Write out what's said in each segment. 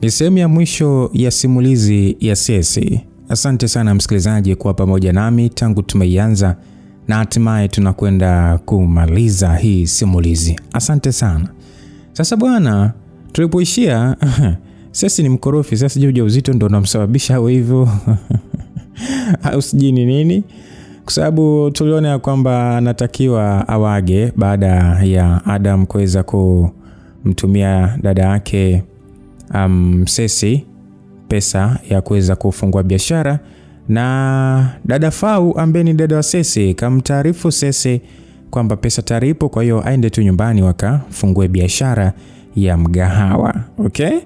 Ni sehemu ya mwisho ya simulizi ya Cecy. Asante sana msikilizaji kwa pamoja nami tangu tumeianza na hatimaye tunakwenda kumaliza hii simulizi. Asante sana. Sasa bwana, tulipoishia Cecy ni mkorofi. Sasa sijui ujauzito ndio unamsababisha awe hivyo au sijui ni nini, kwa sababu tuliona ya kwamba anatakiwa awage baada ya Adam kuweza kumtumia dada yake Cecy pesa ya kuweza kufungua biashara, na dada Fau ambaye ni dada wa Cecy kamtaarifu Cecy kwamba pesa taripo, kwa hiyo aende tu nyumbani wakafungue biashara ya mgahawa. Okay?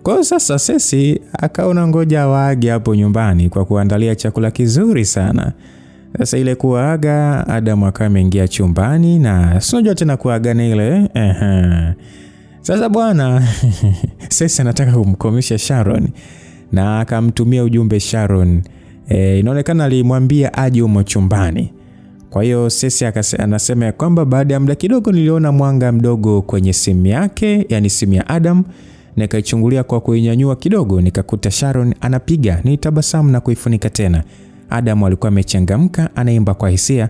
Kwa hiyo sasa Cecy akaona ngoja waage hapo nyumbani kwa kuandalia chakula kizuri sana. Sasa ile kuaga, Adam akawa ameingia chumbani na unajua tena kuaga na ile Sasa bwana Cecy anataka kumkomesha Sharon na akamtumia ujumbe Sharon. Inaonekana alimwambia aje humo chumbani. Kwa hiyo Cecy anasema ya kwamba baada ya muda kidogo niliona mwanga mdogo kwenye simu yake, yani simu ya Adam, nikaichungulia kwa kuinyanyua kidogo nikakuta Sharon anapiga. Nitabasamu na kuifunika tena. Adam alikuwa amechangamka, anaimba kwa hisia.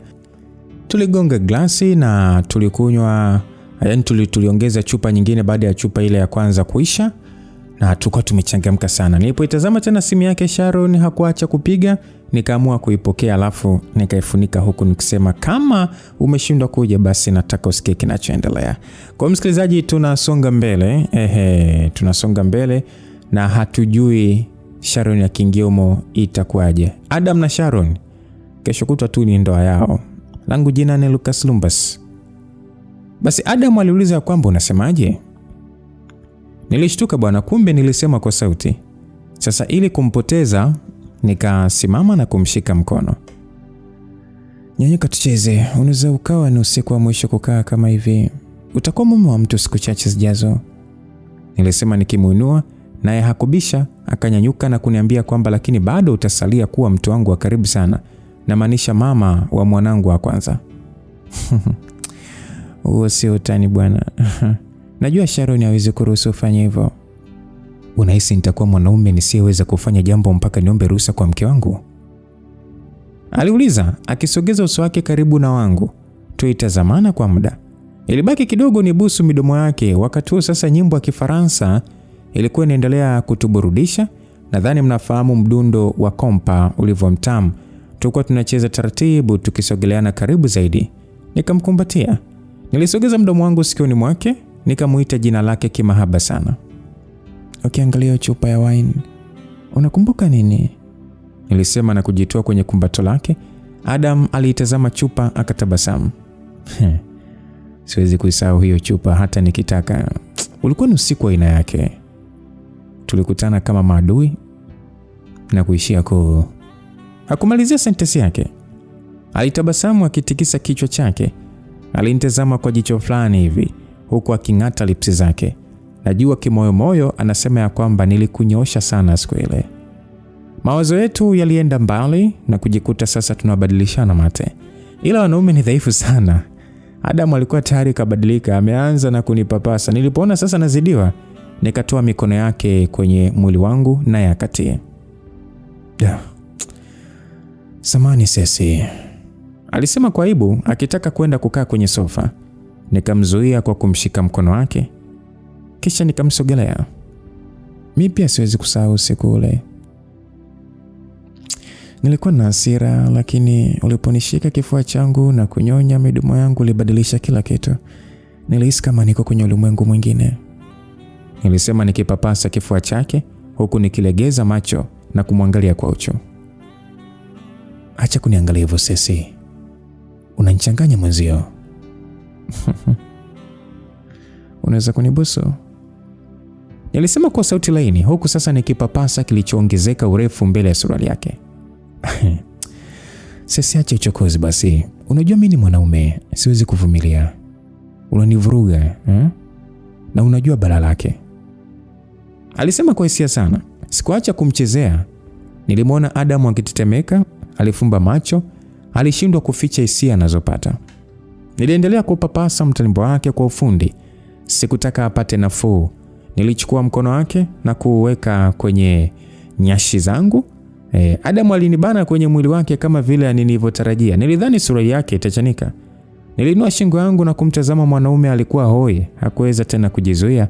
Tuligonga glasi na tulikunywa, yani tuliongeza chupa nyingine baada ya chupa ile ya kwanza kuisha, na tulikuwa tumechangamka sana. Nilipoitazama tena simu yake Sharon hakuacha kupiga, nikaamua kuipokea alafu nikaifunika huku nikisema kama umeshindwa kuja basi nataka usikie kinachoendelea. Kwa msikilizaji, tunasonga mbele. Tunasonga mbele na hatujui Sharon ya Kingiomo itakuwaje. Adam na Sharon kesho kutwa tu ni ndoa yao. Langu jina ni Lucas Lumbas. Basi Adam aliuliza kwamba unasemaje? Nilishtuka bwana, kumbe nilisema kwa sauti. Sasa ili kumpoteza nikasimama na kumshika mkono. Nyanyuka tucheze, unaweza ukawa ni usiku wa mwisho kukaa kama hivi. Utakuwa mume wa mtu siku chache zijazo. Nilisema nikimuinua, naye hakubisha, akanyanyuka na kuniambia kwamba lakini bado utasalia kuwa mtu wangu wa karibu sana. Na maanisha mama wa mwanangu wa kwanza. Huo sio utani bwana. Najua Sharon hawezi kuruhusu ufanye hivyo. Unahisi nitakuwa mwanaume nisiyeweza kufanya jambo mpaka niombe ruhusa kwa mke wangu? Aliuliza akisogeza uso wake karibu na wangu. Tuitazamana kwa muda. Ilibaki kidogo nibusu midomo yake. Wakati huo sasa nyimbo ya Kifaransa ilikuwa inaendelea kutuburudisha. Nadhani mnafahamu mdundo wa kompa ulivyomtamu. Tulikuwa tunacheza taratibu tukisogeleana karibu zaidi. Nikamkumbatia. Nilisogeza mdomo wangu sikioni mwake, nikamuita jina lake kimahaba sana. Ukiangalia chupa ya wine, unakumbuka nini? Nilisema na kujitoa kwenye kumbato lake. Adam aliitazama chupa akatabasamu. Siwezi kuisahau hiyo chupa hata nikitaka. Ulikuwa ni usiku wa aina yake. Tulikutana kama maadui na kuishia Hakumalizia sentensi yake. Alitabasamu akitikisa kichwa chake. Alinitazama kwa jicho fulani hivi huku aking'ata lipsi zake. Najua kimoyomoyo anasema ya kwamba nilikunyosha sana siku ile. Mawazo yetu yalienda mbali na kujikuta sasa tunabadilishana mate. Ila wanaume ni dhaifu sana. Adam alikuwa tayari kabadilika, ameanza na kunipapasa. Nilipoona sasa nazidiwa, nikatoa mikono yake kwenye mwili wangu naye akatie. Samahani Cecy, alisema kwa aibu akitaka kwenda kukaa kwenye sofa. Nikamzuia kwa kumshika mkono wake. Kisha nikamsogelea. Mimi pia siwezi kusahau siku ule. Nilikuwa na hasira, lakini uliponishika kifua changu na kunyonya midomo yangu ulibadilisha kila kitu. Nilihisi kama niko kwenye ulimwengu mwingine. Nilisema nikipapasa kifua chake huku nikilegeza macho na kumwangalia kwa uchu. Acha kuniangalia hivyo Cecy. Unanichanganya mwenzio. Unaweza kunibusu? Nilisema kwa sauti laini huku sasa nikipapasa kilichoongezeka urefu mbele ya suruali yake. Cecy, acha uchokozi basi. Unajua mimi ni mwanaume, siwezi kuvumilia. Unanivuruga, na unajua balaa lake. Alisema kwa hisia sana. Sikuacha kumchezea. Nilimwona Adam akitetemeka, alifumba macho, alishindwa kuficha hisia anazopata. Niliendelea kupapasa mtalimbo wake kwa ufundi. Sikutaka apate nafuu. Nilichukua mkono wake na kuweka kwenye nyashi zangu. Adam alinibana kwenye mwili wake kama vile nilivyotarajia. Nilidhani sura yake itachanika. Nilinua shingo yangu na kumtazama mwanaume. Alikuwa hoi, hakuweza tena kujizuia.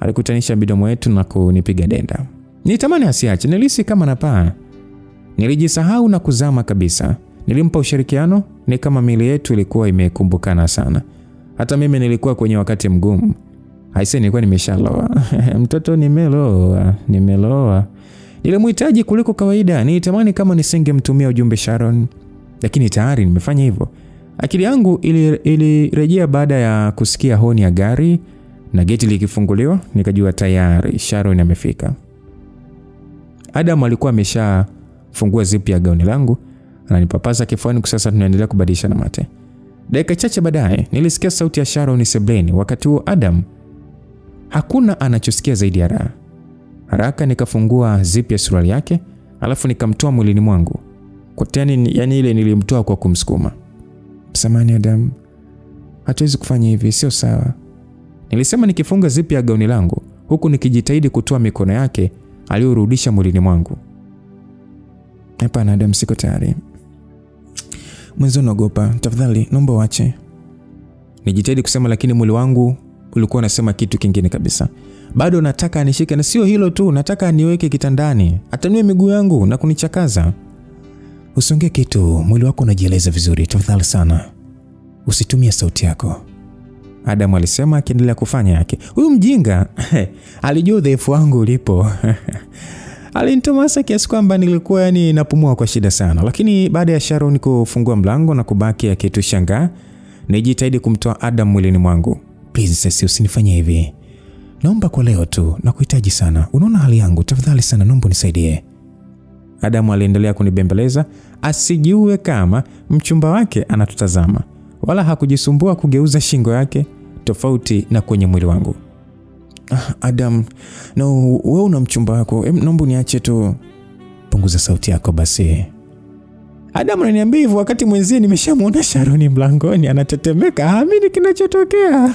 Alikutanisha midomo yetu na kunipiga denda. Nitamani asiache, nilihisi kama napaa. Nilijisahau na kuzama kabisa. Nilimpa ushirikiano, ni kama miili yetu ilikuwa imekumbukana sana. Hata mimi nilikuwa kwenye wakati mgumu. Haise, nilikuwa nimeshaloa. Mtoto nimeloa. Nilimhitaji kuliko kawaida. Nilitamani kama nisingemtumia ujumbe Sharon, lakini tayari nimefanya hivyo. Akili yangu ilirejea baada ya kusikia honi ya gari na geti likifunguliwa. Nikajua tayari Sharon amefika. Adam alikuwa ameshafungua zipu ya gauni langu, ananipapasa kifuani. Sasa tunaendelea kubadilishana mate. Dakika chache baadaye nilisikia sauti ya Sharon sebleni. Wakati huo Adam hakuna anachosikia zaidi ya raha. Haraka nikafungua zipu ya suruali yake, alafu nikamtoa mwilini mwangu. Kwa yani ile nilimtoa kwa kumsukuma. Samahani Adam, hatuwezi kufanya hivi, sio sawa, nilisema nikifunga zipu ya gauni langu huku nikijitahidi kutoa mikono yake aliyorudisha mwilini mwangu. Hapana Adam, siko tayari. Mwanzo naogopa, tafadhali naomba uache. Nijitahidi kusema, lakini mwili wangu ulikuwa unasema kitu kingine kabisa. Bado nataka anishike, na sio hilo tu, nataka aniweke kitandani, atanue miguu yangu na kunichakaza. Usiongee kitu, mwili wako unajieleza vizuri, tafadhali sana. Usitumie sauti yako, Adam alisema akiendelea kufanya yake. Huyu mjinga alijua udhaifu wangu ulipo. Alinitomasa kiasi kwamba nilikuwa napumua kwa shida sana. Lakini baada ya Sharon kufungua mlango na kubaki akitushangaa, nijitahidi kumtoa Adam mwilini mwangu. Please Ceci, usinifanye hivi. Naomba kwa leo tu, nakuhitaji sana. Unaona hali yangu, tafadhali sana naomba unisaidie. Adam aliendelea kunibembeleza asijue kama mchumba wake anatutazama, wala hakujisumbua kugeuza shingo yake tofauti na kwenye mwili wangu. Adam, no, wewe una mchumba wako, naomba uniache tu. Punguza sauti yako basi. Adam ananiambia hivyo wakati mwenzie nimeshamuona Sharon mlangoni anatetemeka, haamini kinachotokea.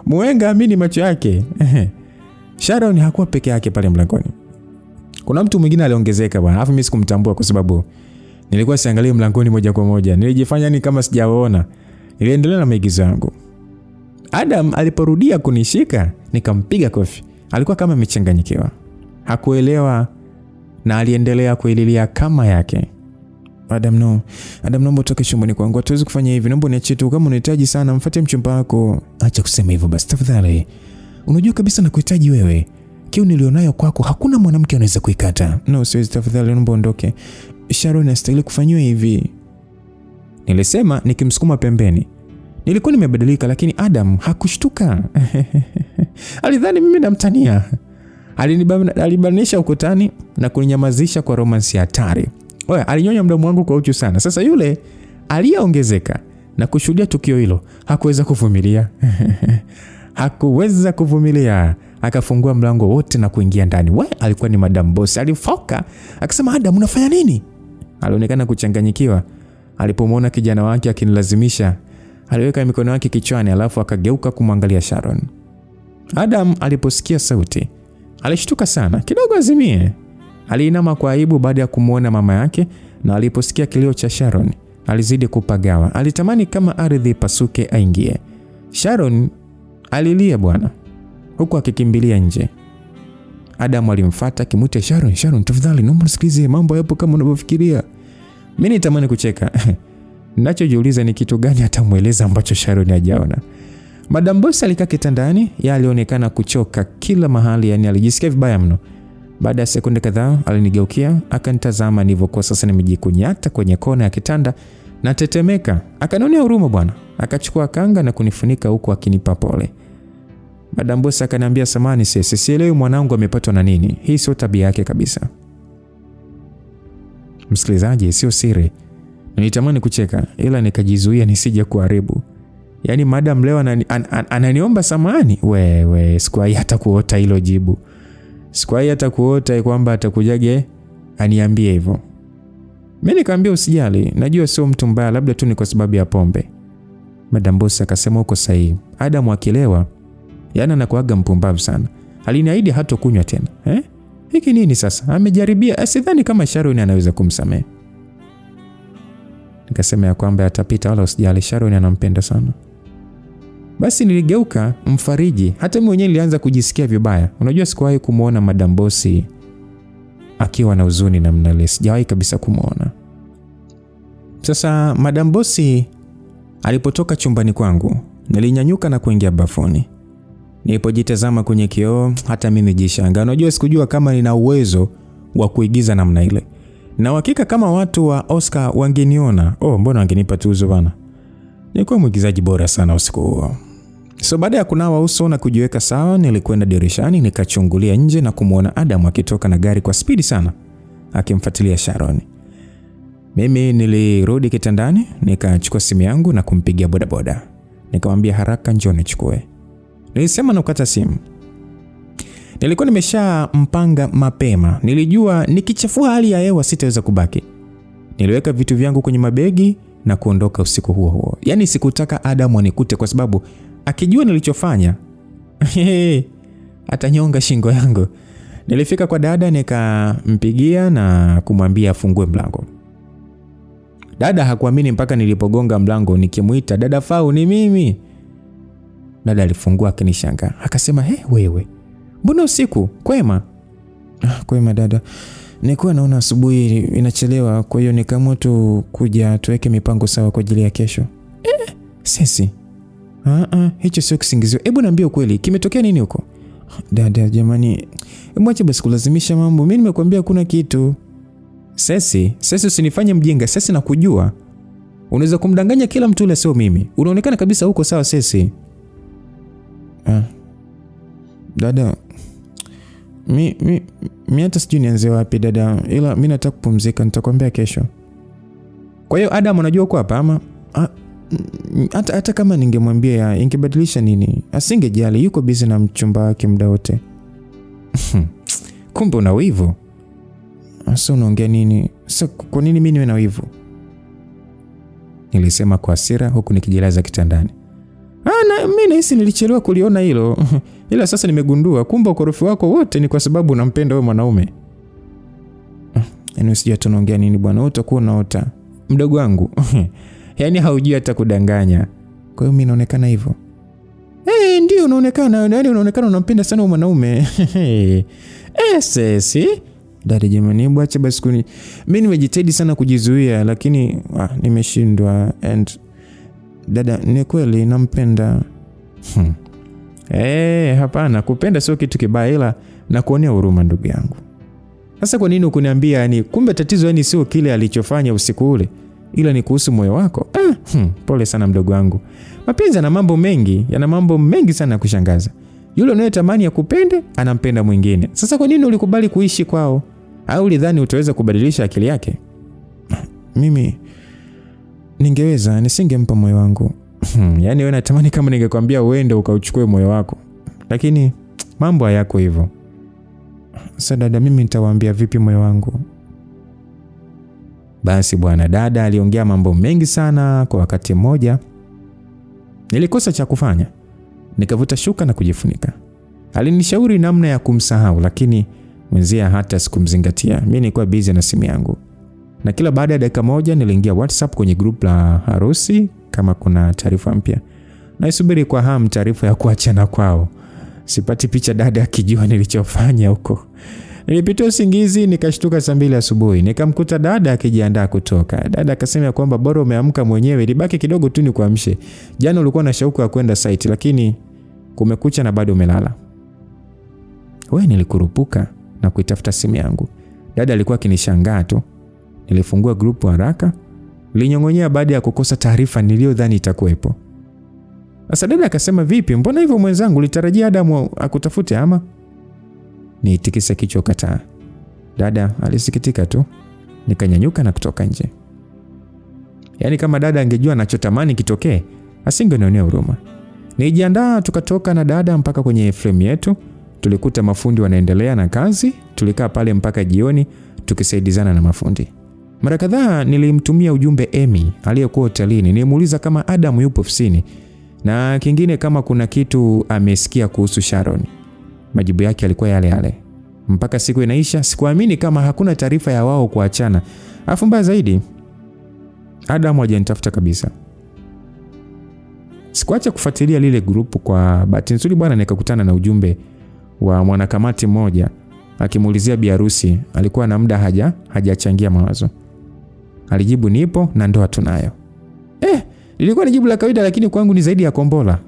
Muenga amini macho yake. Sharon hakuwa peke yake pale mlangoni. Kuna mtu mwingine aliongezeka bwana. Alafu mimi sikumtambua kwa sababu nilikuwa siangalia mlangoni moja kwa moja. Nilijifanya kama sijaona. Niliendelea na maigizo yangu. Adam aliporudia kunishika, nikampiga kofi. Alikuwa kama amechanganyikiwa. Hakuelewa na aliendelea kuililia kama yake. Adam, naomba utoke chumbani kwangu. Hatuwezi kufanya hivi. Naomba niache tu, kama unahitaji sana mfuate mchumba wako. Acha kusema hivyo basi tafadhali. Unajua kabisa nakuhitaji wewe. Kiu nilionayo kwako hakuna mwanamke anaweza kuikata. No, siwezi, tafadhali naomba ondoke. Sharon anastahili kufanywa hivi, nilisema nikimsukuma pembeni. Nilikuwa nimebadilika, lakini Adam hakushtuka. Alidhani mimi namtania. Alibanisha ukutani na kuninyamazisha kwa romance hatari. Alinyonya mdomo wangu kwa uchu sana. Sasa yule aliyeongezeka na kushuhudia tukio hilo hakuweza kuvumilia. Hakuweza kuvumilia. Akafungua mlango wote na kuingia ndani. Alikuwa ni Madam Boss. Alifoka akasema, Adam unafanya nini? Alionekana kuchanganyikiwa alipomwona kijana wake akinilazimisha. Aliweka mikono yake kichwani alafu akageuka kumwangalia Sharon. Adam aliposikia sauti alishtuka sana, kidogo azimie. Aliinama kwa aibu baada ya kumuona mama yake, na aliposikia kilio cha Sharon alizidi kupagawa. Alitamani kama ardhi pasuke aingie. Sharon alilia bwana, huku akikimbilia nje. Adam alimfuata akimuita Sharon, tafadhali naomba usikilize, mambo yapo kama unavyofikiria. Mimi nitamani kucheka. Ninachojiuliza ni kitu gani atamueleza ambacho Sharon hajaona. Madam Boss alikaa kitandani, yeye alionekana kuchoka kila mahali, alijisikia vibaya mno. Baada ya sekunde kadhaa alinigeukia, akanitazama nilivyokuwa sasa nimejikunyata kwenye kona ya kitanda na tetemeka. Akanionea huruma bwana. Akachukua kanga na kunifunika huku akinipa pole. Madam Boss akaniambia, samahani Ceci, sielewi mwanangu amepatwa na nini. Hii sio tabia yake kabisa. Msikilizaji, sio siri, nilitamani kucheka ila nikajizuia nisije kuharibu. Madam leo ananiomba samahani. Wewe sikuwahi hata kuota hilo jibu. Sikuwahi hata kuota kwamba atakujage aniambie hivyo. Mimi nikamwambia usijali, najua sio mtu mbaya, labda tu ni kwa sababu ya pombe. Madam Boss akasema uko sahihi. Adam akilewa Yaani anakuaga mpumbavu sana. Aliniahidi hatokunywa tena. Hiki nini sasa? Amejaribia, sidhani kama Sharon anaweza kumsamehe. Nikasema ya kwamba atapita, wala usijali, Sharon anampenda sana. Basi niligeuka mfariji. Hata mimi mwenyewe nilianza kujisikia vibaya. Unajua sikuwahi kumuona Madam Bosi akiwa na huzuni namna ile. Sijawahi kabisa kumuona. Sasa Madam Bosi alipotoka chumbani kwangu, nilinyanyuka na kuingia bafuni. Nilipojitazama kwenye kioo, hata mimi nijishangaa. Unajua sikujua kama nina uwezo wa kuigiza namna ile. Na hakika kama watu wa Oscar wangeniona, mbona wangenipa tuzo bana. Nilikuwa mwigizaji bora sana usiku huo. So baada ya kunawa uso na kujiweka sawa, nilikwenda dirishani nikachungulia nje na kumuona Adam akitoka na gari kwa spidi sana akimfuatilia Sharon. Mimi nilirudi kitandani, nikachukua simu yangu na kumpigia bodaboda. Nikamwambia haraka njoo nichukue. Nilisema na kukata simu. Nilikuwa nimeshampanga mapema. Nilijua nikichafua hali ya hewa sitaweza kubaki. Niliweka vitu vyangu kwenye mabegi na kuondoka usiku huo huo. Yaani sikutaka Adam anikute kwa sababu akijua nilichofanya atanyonga shingo yangu. Nilifika kwa dada nikampigia na kumwambia afungue mlango. Dada hakuamini mpaka nilipogonga mlango nikimuita, "Dada Fau, ni mimi." Dada alifungua akinishangaa. Akasema, wewe. Mbona usiku? Kwema?" "Kwema dada. Nilikuwa naona asubuhi inachelewa, kwa hiyo nikaamua tu kuja tuweke mipango sawa kwa ajili ya kesho." Sisi. Hicho sio kisingizio. Hebu niambie ukweli, kimetokea nini huko?" "Dada jamani, mwache basi kulazimisha mambo. Mimi nimekuambia kuna kitu." Sesi usinifanye mjinga. Sesi nakujua. Unaweza kumdanganya kila mtu ule sio mimi. Unaonekana kabisa huko sawa Sesi. Dada, mimi hata sijui nianze wapi dada, ila mimi nataka kupumzika, nitakwambia kesho. Kwa hiyo Adam anajua uko hapa ama hata kama ningemwambia ingebadilisha nini? Asingejali, yuko busy na mchumba wake muda wote. Kumbe una wivu. Sasa unaongea nini? Sasa kwa nini mimi niwe na wivu? Nilisema kwa hasira huku nikijilaza kitandani. Mimi nahisi nilichelewa kuliona hilo. Ila sasa nimegundua kumbe ukorofi wako wote ni kwa sababu unampenda wewe mwanaume. Yaani usijua tunaongea nini bwana, utakuwa unaota. Mdogo wangu. Yaani haujui hata kudanganya. Kwa hiyo mimi naonekana hivyo. Ndio unaonekana, yaani unaonekana unampenda sana wewe mwanaume. Sesi. Dada jamani, bwache basi kuni. Mimi nimejitahidi sana kujizuia lakini nimeshindwa. And dada, ni kweli nampenda. Hapana, kupenda sio kitu kibaya, ila nakuonea huruma ndugu yangu. Sasa kwa nini ukuniambia yani kumbe tatizo yani sio kile alichofanya usiku ule, ila ni kuhusu moyo wako? Pole sana mdogo wangu. Mapenzi yana mambo mengi sana kushangaza. Yule unayetamani akupende anampenda mwingine. Sasa kwa nini ulikubali kuishi kwao? Au ulidhani utaweza kubadilisha akili yake? Mimi ningeweza, nisingempa moyo wangu. Yaani wewe unatamani kama ningekwambia uende ukauchukue moyo wako. Lakini mambo hayako hivyo. Sasa dada, mimi nitawaambia vipi moyo wangu? Basi bwana, dada aliongea mambo mengi sana kwa wakati mmoja. Nilikosa cha kufanya. Nikavuta shuka na kujifunika. Alinishauri namna ya kumsahau lakini mwenzia hata sikumzingatia. Mimi nilikuwa busy na simu yangu. Na kila baada ya dakika moja niliingia WhatsApp kwenye group la harusi kama kuna taarifa mpya. Naisubiri kwa hamu taarifa ya kuachana kwao. Sipati picha dada akijua nilichofanya huko. Nilipita usingizi nikashtuka saa 2 asubuhi. Nikamkuta dada akijiandaa kutoka. Dada akasema kwamba bora umeamka mwenyewe, ilibaki kidogo tu nikuamshe. Jana ulikuwa na shauku ya kwenda site lakini kumekucha na bado umelala. Wewe, nilikurupuka na kuitafuta simu yangu. Dada alikuwa akinishangaa tu. Nilifungua group haraka. Nilinyong'onyea baada ya kukosa taarifa niliyodhani itakuwepo. Sasa dada akasema, "Vipi? Mbona hivyo mwenzangu, ulitarajia Adam akutafute ama?" Niitikisa kichwa kataa. Dada alisikitika tu. Nikanyanyuka na kutoka nje. Yaani kama dada angejua anachotamani kitokee, asingenionea huruma. Nijiandaa tukatoka na dada mpaka kwenye frame yetu. Tulikuta mafundi wanaendelea na kazi. Tulikaa pale mpaka jioni tukisaidizana na mafundi. Mara kadhaa nilimtumia ujumbe Amy aliyekuwa hotelini. Nimuuliza kama Adam yupo ofisini. na kingine kama kuna kitu amesikia kuhusu Sharon. Majibu yake yalikuwa yale yale. Mpaka siku inaisha, sikuamini kama hakuna taarifa ya wao kuachana. Afu mbaya zaidi, Adam hajanitafuta kabisa. Sikuacha kufuatilia lile grupu. Kwa bahati nzuri bwana, nikakutana na ujumbe wa mwanakamati mmoja akimuulizia bi harusi alikuwa na muda hajachangia mawazo. Alijibu nipo na ndoa tunayo. Lilikuwa ni jibu la kawaida, lakini kwangu ni zaidi ya kombola.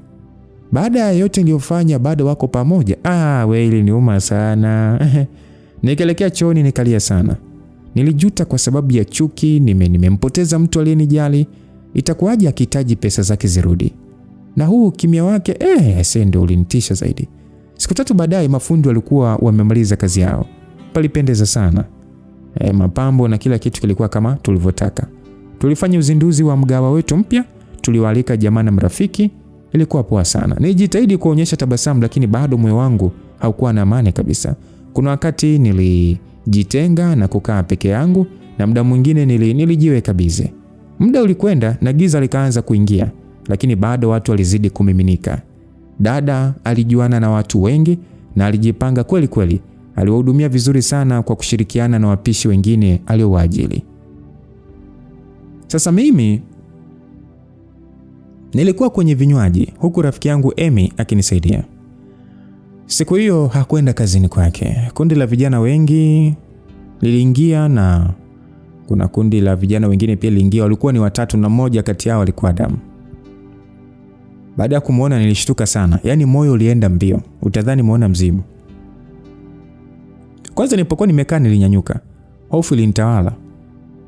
Baada ya yote niliyofanya bado wako pamoja. Wewe niuma sana. Nikaelekea chooni nikalia sana. Nilijuta kwa sababu ya chuki, nimempoteza mtu aliyenijali. Itakuwaje akihitaji pesa zake zirudi? Na huu kimya wake ndio ulinitisha zaidi. Siku 3 baadaye mafundi walikuwa wamemaliza kazi yao. Palipendeza sana. Mapambo na kila kitu kilikuwa kama tulivyotaka. Tulifanya uzinduzi wa mgawa wetu mpya, tuliwaalika jamaa na marafiki. Ilikuwa poa sana. Nilijitahidi kuonyesha tabasamu, lakini bado moyo wangu haukuwa na amani kabisa. Kuna wakati nilijitenga na kukaa peke yangu, na muda mwingine nilijiweka bize. Muda ulikwenda na giza likaanza kuingia, lakini bado watu walizidi kumiminika. Dada alijuana na watu wengi na alijipanga kweli kweli. Aliwahudumia vizuri sana kwa kushirikiana na wapishi wengine aliowaajili. Sasa mimi nilikuwa kwenye vinywaji huku rafiki yangu Emi akinisaidia. Siku hiyo hakwenda kazini kwake. Kundi la vijana wengi liliingia na kuna kundi la vijana wengine pia liliingia. Walikuwa ni 3 na mmoja kati yao alikuwa Adam. Baada ya kumuona nilishtuka sana. Yaani moyo ulienda mbio. Utadhani muona mzimu. Kwanza nilipokuwa nimekaa nilinyanyuka. Hofu ilinitawala.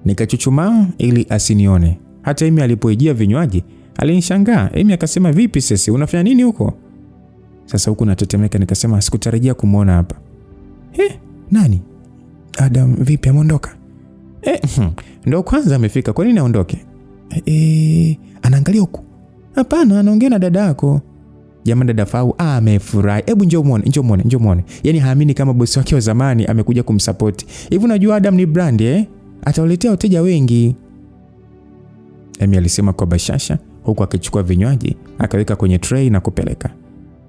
Nikachuchumaa ili asinione. Hata Emi alipoijia vinywaji alinishangaa. Emi akasema, "Vipi sisi? Unafanya nini huko?" Sasa huku natetemeka nikasema, "Sikutarajia kumuona hapa." Nani? Adam, vipi ameondoka? Ndio kwanza amefika. Kwa nini aondoke? Anaangalia huku. Hapana, anaongea na dada yako. Jamaa dada Fau amefurahi. Hebu njoo muone. Yaani haamini kama bosi wake wa zamani amekuja kumsupport. Hivi unajua Adam ni brand atawaletea wateja wengi. Emi alisema kwa bashasha huku akichukua vinywaji akaweka kwenye tray na kupeleka.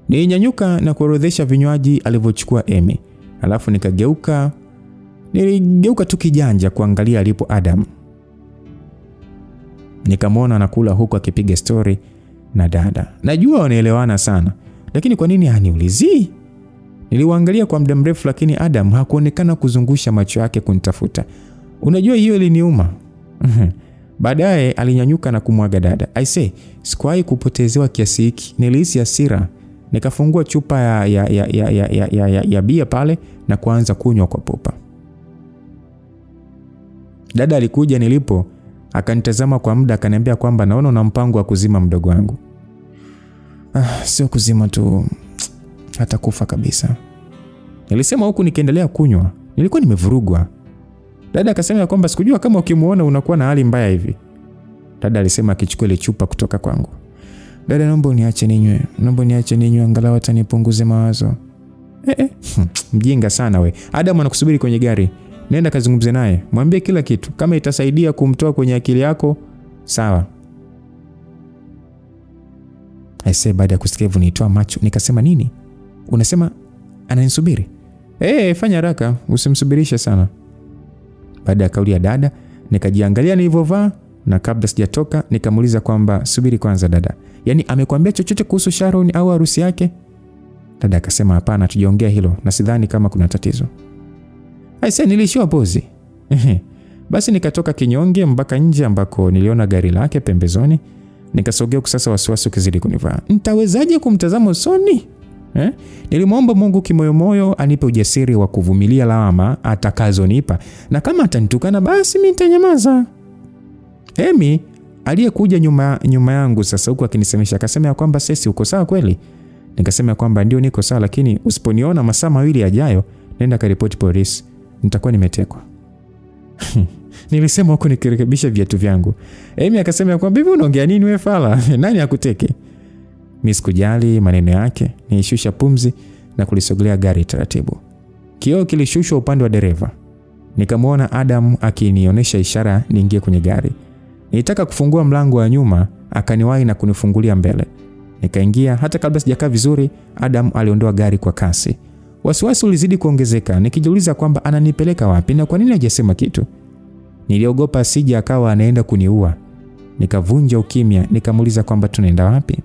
Ninyanyuka na kuorodhesha vinywaji alivyochukua Emi. Alafu niligeuka tu kijanja kuangalia alipo Adam. Nikamwona anakula huku akipiga story na dada. Najua wanaelewana sana, lakini kwa nini haniulizi? Niliwaangalia kwa muda mrefu, lakini Adam hakuonekana kuzungusha macho yake kunitafuta. Unajua hiyo iliniuma. Baadaye alinyanyuka na kumwaga dada. Sikuwahi kupotezewa kiasi hiki. Nilihisi hasira. Nikafungua chupa ya bia pale na kuanza kunywa kwa pupa. Dada alikuja nilipo, akanitazama kwa muda, akaniambia kwamba naona una mpango wa kuzima mdogo wangu. Sio kuzima tu, atakufa kabisa. Nilisema huku nikiendelea kunywa. Nilikuwa nimevurugwa. Dada akasema kwamba sikujua kama ukimuona unakuwa na hali mbaya hivi. Dada alisema akichukua ile chupa kutoka kwangu. Dada, naomba niache ninywe angalau hata nipunguze mawazo. Mjinga sana we. Adam anakusubiri kwenye gari. Nenda kazungumze naye. Mwambie kila kitu. Kama itasaidia kumtoa kwenye akili yako, sawa. Baada ya kusikia hivyo nitoa macho. Nikasema, nini? Unasema ananisubiri? Fanya haraka, usimsubirishe sana. Baada ya kauli ya dada, nikajiangalia nilivyovaa, na kabla sijatoka nikamuuliza kwamba subiri kwanza dada. Yaani amekwambia chochote kuhusu Sharon au harusi yake? Dada akasema hapana, tujiongea hilo na sidhani kama kuna tatizo. Nilishiwa pozi. Basi nikatoka kinyonge mpaka nje ambako niliona gari lake pembezoni. Nikasogea kusasa, wasiwasi ukizidi kunivaa. Nitawezaje kumtazama usoni? Nilimwomba Mungu kimoyomoyo anipe ujasiri wa kuvumilia lawama atakazonipa, na kama atanitukana basi mimi nitanyamaza. Emi aliyekuja nyuma yangu sasa huku akinisemesha akasema kwamba sisi uko sawa kweli? Nikasema kwamba ndio niko sawa, lakini usiponiona masaa 2 yajayo nenda karipoti polisi, nitakuwa nimetekwa. Nilisema huko nikirekebisha viatu vyangu. Emi akasema kwamba hivi unaongea nini wewe fala? Nani akuteke? Mimi sikujali maneno yake. Nilishusha pumzi na kulisogelea gari taratibu. Kioo kilishushwa upande wa dereva. Nikamwona Adam akinionyesha ishara niingie kwenye gari. Nilitaka kufungua mlango wa nyuma, akaniwahi na kunifungulia mbele. Nikaingia. Hata kabla sijakaa vizuri, Adam aliondoa gari kwa kasi. Wasiwasi ulizidi kuongezeka, nikijiuliza kwamba ananipeleka wapi na kwa nini hajasema kitu. Niliogopa asije akawa anaenda kuniua. Nikavunja ukimya, nikamuuliza kwamba tunaenda wapi.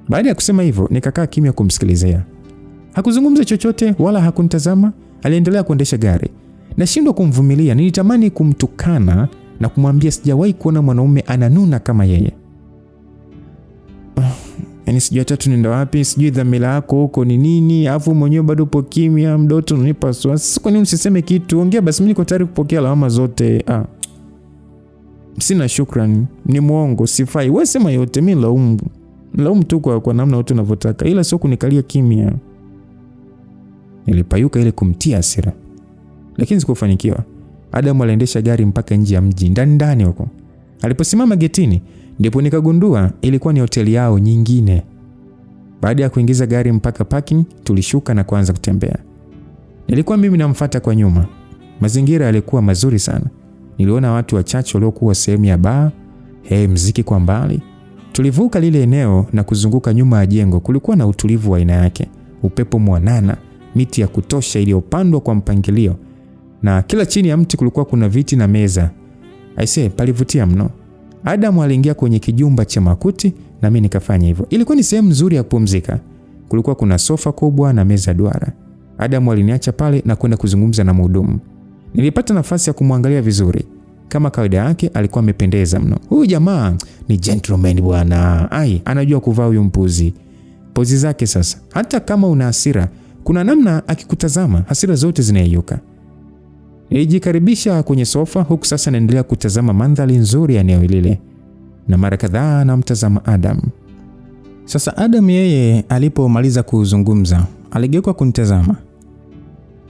Baada ya kusema hivyo, nikakaa kimya kumsikilizea. Hakuzungumza chochote wala hakunitazama, aliendelea kuendesha gari. Nashindwa kumvumilia, nilitamani kumtukana na kumwambia sijawahi kuona mwanaume ananuna kama yeye. Yaani sijui hata tunaenda wapi, sijui dhamira yako huko ni nini, afu mwenyewe bado upo kimya, mdoto unanipa wasiwasi. Kwa nini usiseme kitu? Ongea basi, mimi niko tayari kupokea lawama zote. Sina shukrani, ni muongo, sifai. Wewe sema yote, mimi laumu tu kwa namna yote unavyotaka, ila sio kunikalia kimya. Nilipayuka ili kumtia hasira, lakini sikufanikiwa. Adam aliendesha gari mpaka nje ya mji, ndani huko. Aliposimama getini, ndipo nikagundua ilikuwa ni hoteli yao nyingine. Baada ya kuingiza gari mpaka parking, tulishuka na kuanza kutembea. Nilikuwa mimi namfuata kwa nyuma. Mazingira yalikuwa mazuri sana. Niliona watu wachache waliokuwa sehemu ya bar, muziki kwa mbali. Tulivuka lile eneo na kuzunguka nyuma ya jengo. Kulikuwa na utulivu wa aina yake, upepo mwanana, miti ya kutosha iliyopandwa kwa mpangilio, na kila chini ya mti kulikuwa kuna viti na meza. Aisee, palivutia mno. Adam aliingia kwenye kijumba cha makuti na mimi nikafanya hivyo. Ilikuwa ni sehemu nzuri ya kupumzika. Kulikuwa kuna sofa kubwa na meza duara. Adam aliniacha pale na kwenda kuzungumza na mhudumu. Nilipata nafasi ya kumwangalia vizuri. Kama kawaida yake alikuwa amependeza mno. Huyu jamaa ni gentleman bwana. Anajua kuvaa huyu mpuzi. Pozi zake sasa. Hata kama una hasira, kuna namna akikutazama hasira zote zinayeyuka. Nilijikaribisha kwenye sofa huku sasa naendelea kutazama mandhari nzuri ya eneo lile. Na mara kadhaa namtazama Adam. Sasa Adam yeye alipomaliza kuzungumza, aligeuka kunitazama.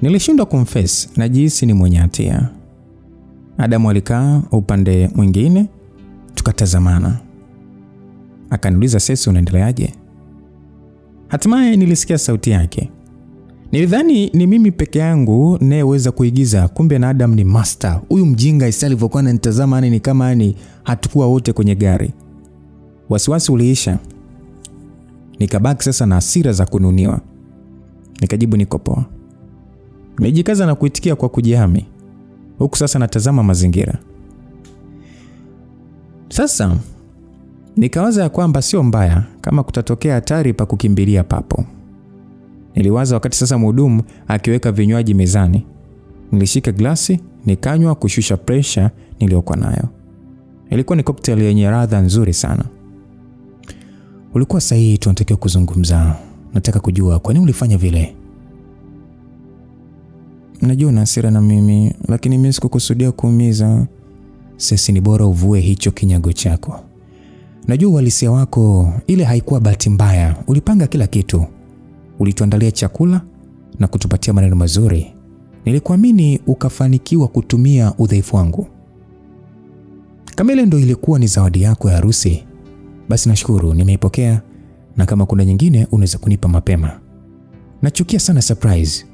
Nilishindwa confess, najihisi ni mwenye hatia. Adam alikaa upande mwingine, tukatazamana. Akaniuliza, "Sesi, unaendeleaje?" Hatimaye nilisikia sauti yake. Nilidhani ni mimi peke yangu ninayeweza kuigiza, kumbe na Adam ni master. Huyu mjinga Isa alivyokuwa ananitazama ni kama hatakuwa wote kwenye gari. Wasiwasi uliisha. Nikabaki sasa na hasira za kununiwa. Nikajibu niko poa. Nimejikaza na kuitikia kwa kujihami. Huku sasa natazama mazingira. Sasa nikawaza ya kwamba sio mbaya kama kutatokea hatari pa kukimbilia papo. Niliwaza wakati sasa mhudumu akiweka vinywaji mezani. Nilishika glasi, nikanywa kushusha pressure niliyokuwa nayo. Ilikuwa ni cocktail yenye ladha nzuri sana. Ulikuwa sahihi, tunatakiwa kuzungumza. Nataka kujua kwa nini ulifanya vile. Najua una hasira na mimi, lakini mimi sikukusudia kuumiza. Sasa ni bora uvue hicho kinyago chako. Najua uhalisia wako, ile haikuwa bahati mbaya. Ulipanga kila kitu. Ulituandalia chakula na kutupatia maneno mazuri. Nilikuamini ukafanikiwa kutumia udhaifu wangu. Kama ile ndio ilikuwa ni zawadi yako ya harusi, basi nashukuru, nimeipokea, na kama kuna nyingine unaweza kunipa mapema. Nachukia sana surprise.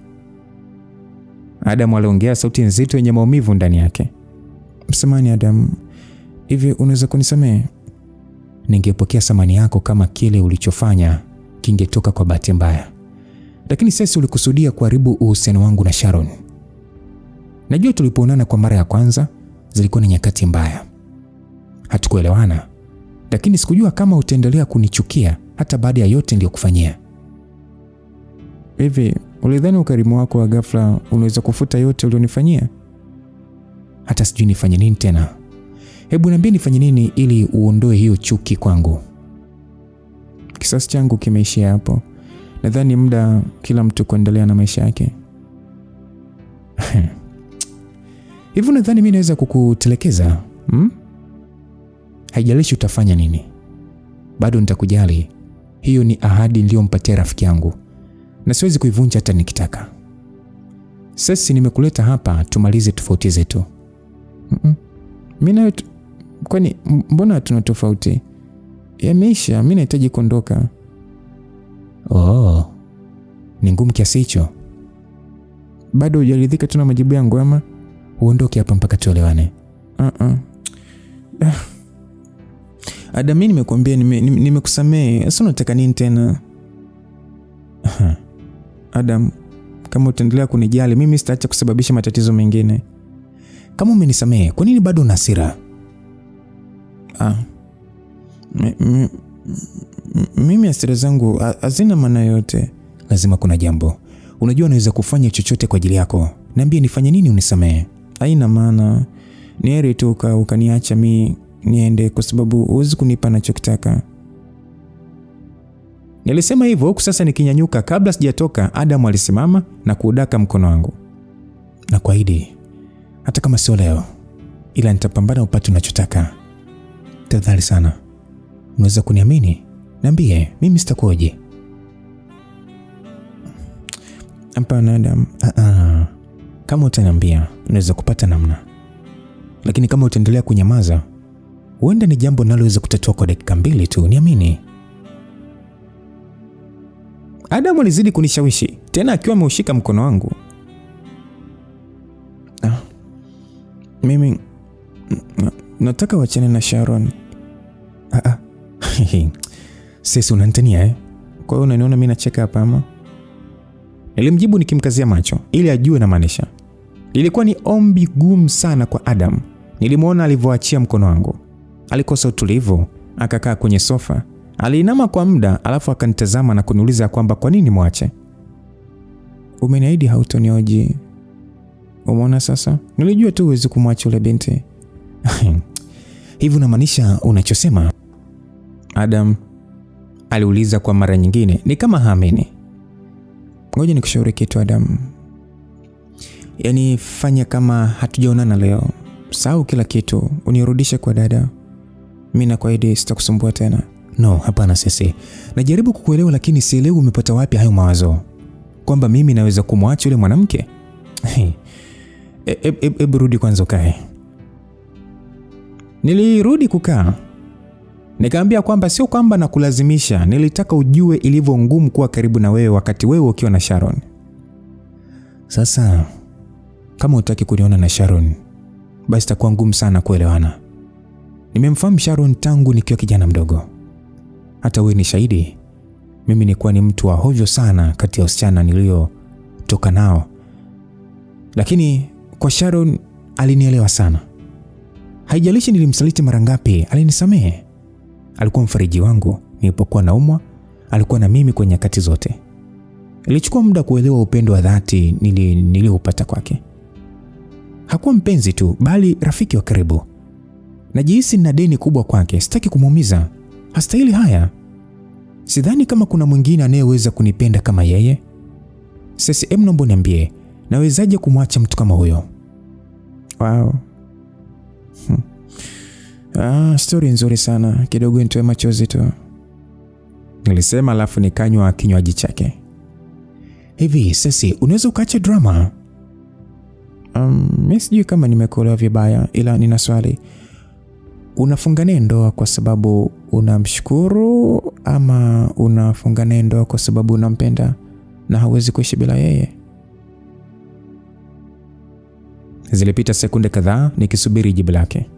Adam aliongea sauti nzito yenye maumivu ndani yake. Msamani Adam, hivi unaweza kunisamehe? Ningepokea samani yako kama kile ulichofanya kingetoka kwa bahati mbaya. Lakini sasa ulikusudia kuharibu uhusiano wangu na Sharon. Najua tulipoonana kwa mara ya kwanza zilikuwa ni nyakati mbaya. Hatukuelewana. Lakini sikujua kama utaendelea kunichukia hata baada ya yote niliyokufanyia. Hivi ulidhani ukarimu wako wa ghafla unaweza kufuta yote ulionifanyia? Hata sijui nifanye nini tena. Hebu niambie nifanye nini ili uondoe hiyo chuki kwangu. Kisasi changu kimeishia hapo. Nadhani muda kila mtu kuendelea na maisha yake. Hivi unadhani mimi naweza kukutelekeza? Haijalishi utafanya nini, bado nitakujali. Hiyo ni ahadi niliyompatia rafiki yangu, na siwezi kuivunja hata nikitaka. Sasa nimekuleta hapa tumalize tofauti zetu. Mimi na kwani mbona tuna tofauti? Yameisha, mimi nahitaji kuondoka. Ni ngumu kiasi hicho? Bado hujaridhika tuna majibu yangu ama? Uondoke hapa mpaka tuelewane. Adam, mimi nimekuambia nimekusamehe. Sasa unataka nini tena? Adam, kama utaendelea kunijali, mimi sitaacha kusababisha matatizo mengine. Kama umenisamehe, kwa nini bado una hasira? Mimi hasira zangu hazina maana yote. Lazima kuna jambo. Unajua naweza kufanya chochote kwa ajili yako. Niambie nifanye nini unisamehe? Haina maana. Ni heri tu ukaniacha mimi niende kwa sababu huwezi kunipa ninachotaka. Nilisema hivyo huku sasa nikinyanyuka. Kabla sijatoka, Adam alisimama na kuudaka mkono wangu. Na kuahidi, hata kama sio leo, ila nitapambana upate unachotaka. Tafadhali sana. Unaweza kuniamini? Niambie, mimi sitakuoje. Hapana Adam. Kama utaniambia, unaweza kupata namna. Lakini kama utaendelea kunyamaza, huenda ni jambo ninaloweza kutatua kwa dakika 2 tu, niamini. Adam alizidi kunishawishi, tena akiwa ameushika mkono wangu. Mimi nataka wachane na Sharon. Sisi unanitania Kwa hiyo unaniona mimi nacheka hapa ama? Nilimjibu nikimkazia macho ili ajue na maanisha. Lilikuwa ni ombi gumu sana kwa Adam. Nilimuona alivyoachia mkono wangu. Alikosa utulivu, akakaa kwenye sofa. Aliinama kwa muda alafu akanitazama na kuniuliza kwamba kwa nini muache. Umeniahidi hautonioji. Umeona sasa? Nilijua tu huwezi kumwacha yule binti. Hivi unamaanisha unachosema? Adam aliuliza kwa mara nyingine, ni kama haamini. Ngoja nikushauri kitu Adam. Yaani fanya kama hatujaonana leo. Sahau kila kitu, unirudishe kwa dada. Mimi nakuahidi sitakusumbua tena. No, hapana sisi. Najaribu kukuelewa lakini sielewi umepata wapi hayo mawazo. Kwamba mimi naweza kumwacha yule mwanamke? Hebu rudi kwanza ukae. Nilirudi kukaa. Nikaambia kwamba sio kwamba nakulazimisha, nilitaka ujue ilivyo ngumu kuwa karibu na wewe wakati wewe ukiwa na Sharon. Sasa kama hutaki kuniona na Sharon, basi itakuwa ngumu sana kuelewana. Nimemfahamu Sharon tangu nikiwa kijana mdogo. Hata wewe ni shahidi. Mimi nilikuwa ni mtu wa hovyo sana kati ya wasichana niliotoka nao. Lakini kwa Sharon alinielewa sana. Haijalishi nilimsaliti mara ngapi, alinisamehe. Alikuwa mfariji wangu nilipokuwa naumwa, alikuwa na mimi kwenye nyakati zote. Ilichukua muda kuelewa upendo wa dhati niliopata kwake. Hakuwa mpenzi tu, bali rafiki wa karibu. Najihisi nina deni kubwa kwake, sitaki kumuumiza. Hastahili haya. Sidhani kama kuna mwingine anayeweza kunipenda kama yeye. Sasa naomba niambie, nawezaje kumwacha mtu kama huyo? Wow. Story nzuri sana. Kidogo nitoe machozi tu. Nilisema alafu nikanywa kinywaji chake. Hivi sisi unaweza ukaacha drama? Mimi sijui kama nimekuelewa vibaya, ila nina swali. Unafungania ndoa kwa sababu unamshukuru ama unafungania ndoa kwa sababu unampenda na hauwezi kuishi bila yeye? Zilipita sekunde kadhaa nikisubiri jibu lake.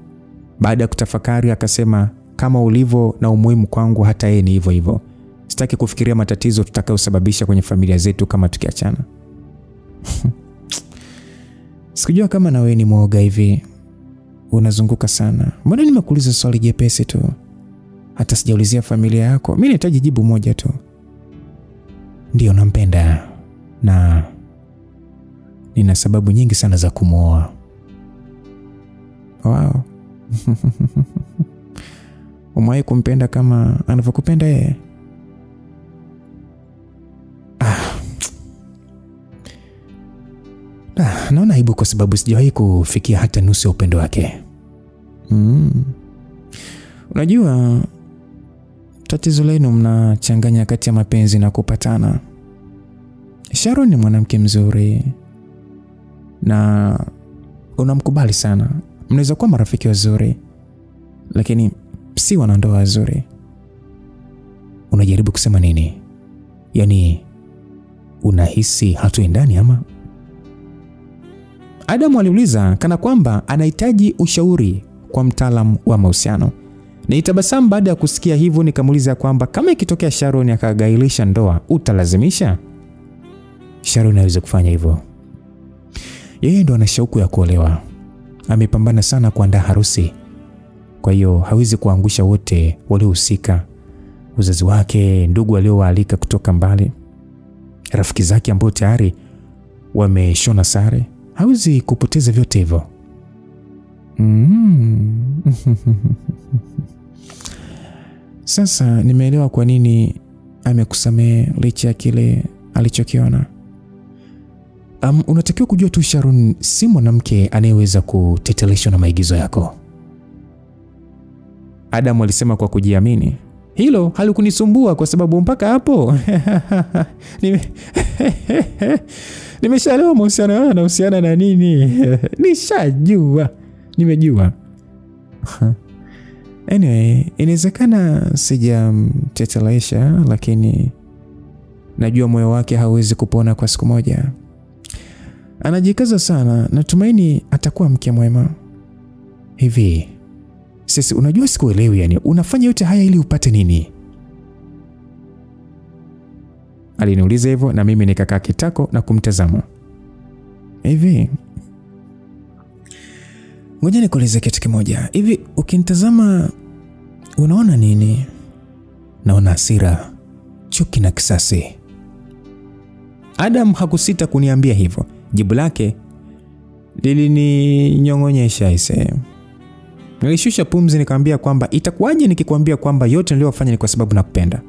Baada ya kutafakari akasema, kama ulivyo na umuhimu kwangu hata yeye ni hivyo hivyo. Sitaki kufikiria matatizo tutakayosababisha kwenye familia zetu kama tukiachana. Sikujua kama na wewe ni mwoga hivi. Unazunguka sana. Mbona nimekuuliza swali jepesi tu? Hata sijaulizia familia yako. Mimi nahitaji jibu moja tu. Ndio nampenda na nina sababu nyingi sana za kumwoa. Wow. Umewahi kumpenda kama anavyokupenda yeye? Naona aibu kwa sababu sijawahi kufikia hata nusu ya upendo wake. Unajua tatizo lenu mnachanganya kati ya mapenzi na kupatana. Sharon ni mwanamke mzuri na unamkubali sana. Mnaweza kuwa marafiki wazuri, lakini si wanandoa wazuri. Unajaribu kusema nini? Yaani unahisi hatuendani ama? Adam aliuliza kana kwamba anahitaji ushauri kwa mtaalamu wa mahusiano. Nilitabasamu baada ya kusikia hivyo, nikamuuliza kwamba kama ikitokea Sharon akagailisha ndoa, utalazimisha? Sharon hawezi kufanya hivyo. Yeye ndo ana shauku ya kuolewa. Amepambana sana kuandaa harusi. Kwa hiyo hawezi kuangusha wote waliohusika. Wazazi wake, ndugu waliowaalika kutoka mbali, rafiki zake ambao tayari wameshona sare. Hawezi kupoteza vyote hivyo. Sasa nimeelewa kwa nini amekusamehe licha ya kile alichokiona. Unatakiwa kujua tu Sharon si mwanamke anayeweza kuteteleshwa na maigizo yako. Adam alisema kwa kujiamini. Hilo halikunisumbua kwa sababu mpaka hapo nimeshaelewa mahusiano yao yanahusiana na nini. Nimejua. Anyway, inawezekana sijamtetelesha, lakini najua moyo wake hauwezi kupona kwa siku moja. Anajikaza sana, natumaini atakuwa mke mwema. Hivi sisi, unajua sikuelewi, yani unafanya yote haya ili upate nini? Aliniuliza hivyo na mimi nikakaa kitako na kumtazama. Hivi ngoja nikuulize kitu kimoja. Hivi ukinitazama unaona nini? Naona hasira, chuki na kisasi. Adam hakusita kuniambia hivyo. Jibu lake lilininyong'onyesha ise. Nilishusha pumzi nikamwambia kwamba itakuwaje nikikwambia kwamba yote niliyofanya ni kwa sababu nakupenda.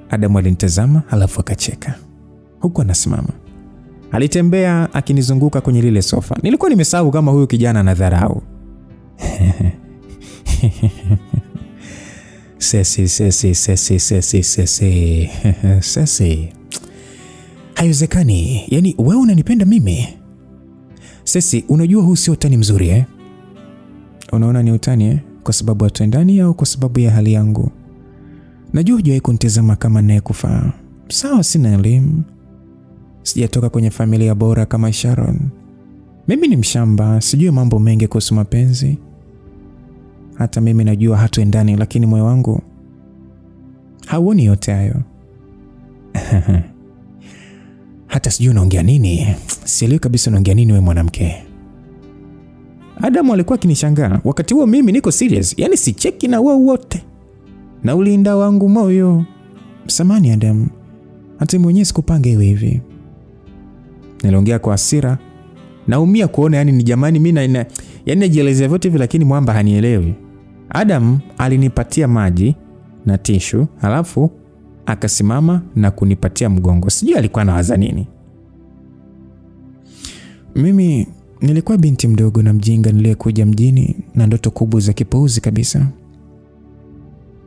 Adam alinitazama halafu akacheka. Huku anasimama. Alitembea akinizunguka kwenye lile sofa. Nilikuwa nimesahau kama huyu kijana anadharau. Sesi. Haiwezekani. Yaani wewe unanipenda mimi? Sesi, unajua huu sio utani mzuri Unaona ni utani kwa sababu hatuendani au kwa sababu ya hali yangu? Najua hujawahi kunitazama kama naye kufaa. Sawa, sina elimu. Sijatoka kwenye familia bora kama Sharon. Mimi ni mshamba, sijui mambo mengi kuhusu mapenzi. Hata mimi najua hatuendani, lakini moyo wangu hauoni yote hayo. Hata sijui unaongea nini. Sielewi kabisa unaongea nini wewe mwanamke. Adam alikuwa akinishangaa. Wakati huo mimi niko serious. Yaani sicheki na wao wote. Na ulinda wangu moyo. Samahani Adam. Hata mwenyewe sikupanga iwe hivi. Niliongea kwa hasira. Naumia kuona yani ni jamani mimi yani najielezea vyote hivi lakini mwamba hanielewi. Adam alinipatia maji na tishu, halafu akasimama na kunipatia mgongo. Sijui alikuwa anawaza nini. Mimi nilikuwa binti mdogo na mjinga niliyekuja mjini na ndoto kubwa za kipuuzi kabisa.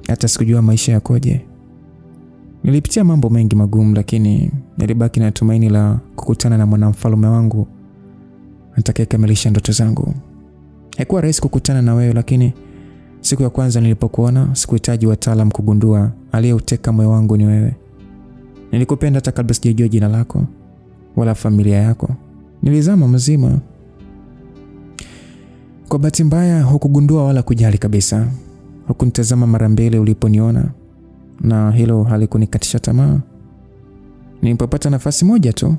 Hata sikujua maisha yakoje. Nilipitia mambo mengi magumu, lakini nilibaki na tumaini la kukutana na mwanamfalme wangu atakayekamilisha ndoto zangu. Haikuwa rahisi kukutana na wewe, lakini siku ya kwanza nilipokuona sikuhitaji wataalamu kugundua aliyeuteka moyo wangu ni wewe. Nilikupenda hata kabla sijajua jina lako wala familia yako. Nilizama mzima. Kwa bahati mbaya hukugundua wala kujali kabisa. Hukunitazama mara mbili uliponiona, na hilo halikunikatisha tamaa. Nilipopata nafasi moja tu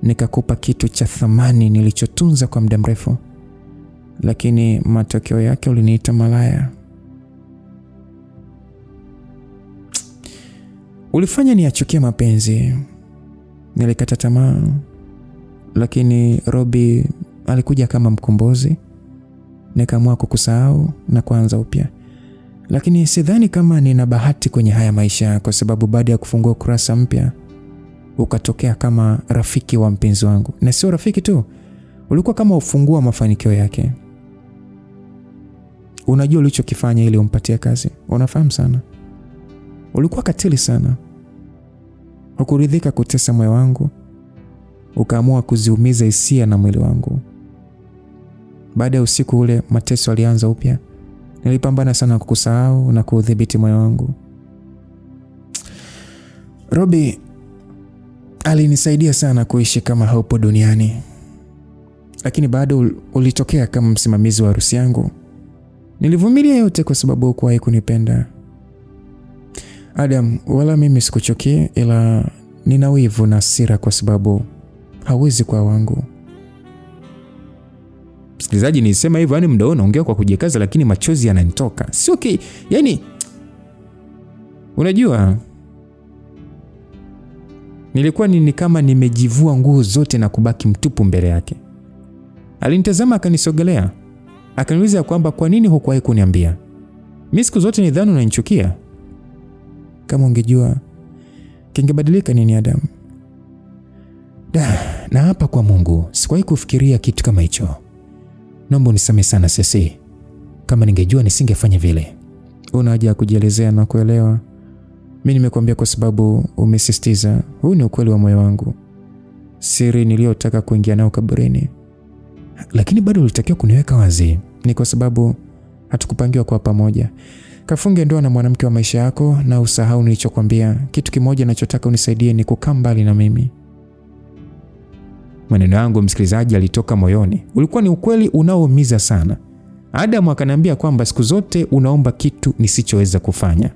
nikakupa kitu cha thamani nilichotunza kwa muda mrefu, lakini matokeo yake uliniita malaya. Ulifanya niachukie mapenzi. Nilikata tamaa, lakini Robbie alikuja kama mkombozi. Nikaamua kukusahau na kuanza upya. Lakini sidhani kama nina bahati kwenye haya maisha, kwa sababu baada ya kufungua kurasa mpya ukatokea kama rafiki wa mpenzi wangu. Na sio rafiki tu, ulikuwa kama ufungua mafanikio yake. Unajua ulichokifanya ili umpatie kazi. Unafahamu sana. Ulikuwa katili sana. Hukuridhika kutesa moyo wangu. Ukaamua kuziumiza hisia na mwili wangu. Baada ya usiku ule mateso alianza upya. Nilipambana sana kukusahau na kuudhibiti moyo wangu. Robbie alinisaidia sana kuishi kama haupo duniani. Lakini bado ulitokea kama msimamizi wa harusi yangu. Nilivumilia yote kwa sababu hukuwahi kunipenda. Adam, wala mimi sikuchukia, ila nina wivu na hasira kwa sababu hauwezi kuwa wangu. Msikilizaji, nisema hivyo yani mdao naongea kwa kujikaza lakini machozi yananitoka. Sio okay. Yani unajua nilikuwa ni kama nimejivua nguo zote na kubaki mtupu mbele yake. Alinitazama akanisogelea. Akaniuliza kwamba kwa nini hukuwahi kuniambia? Mimi siku zote nidhani unanichukia. Kama ungejua kingebadilika nini Adam? Na hapa kwa Mungu sikuwahi kufikiria kitu kama hicho. Naomba unisamehe sana Sesi. Kama ningejua nisingefanya vile. Una haja ya kujielezea na kuelewa. Mimi nimekuambia kwa sababu umesisitiza. Huu ni ukweli wa moyo wangu. Siri niliyotaka kuingia nayo kaburini. Lakini bado ulitakiwa kuniweka wazi. Ni kwa sababu hatukupangiwa kwa pamoja. Kafunge ndoa na mwanamke wa maisha yako na usahau nilichokwambia. Kitu kimoja ninachotaka unisaidie ni kukaa mbali na mimi. Maneno yangu msikilizaji alitoka moyoni. Ulikuwa ni ukweli unaoumiza sana. Adam akaniambia kwamba siku zote unaomba kitu nisichoweza kufanya.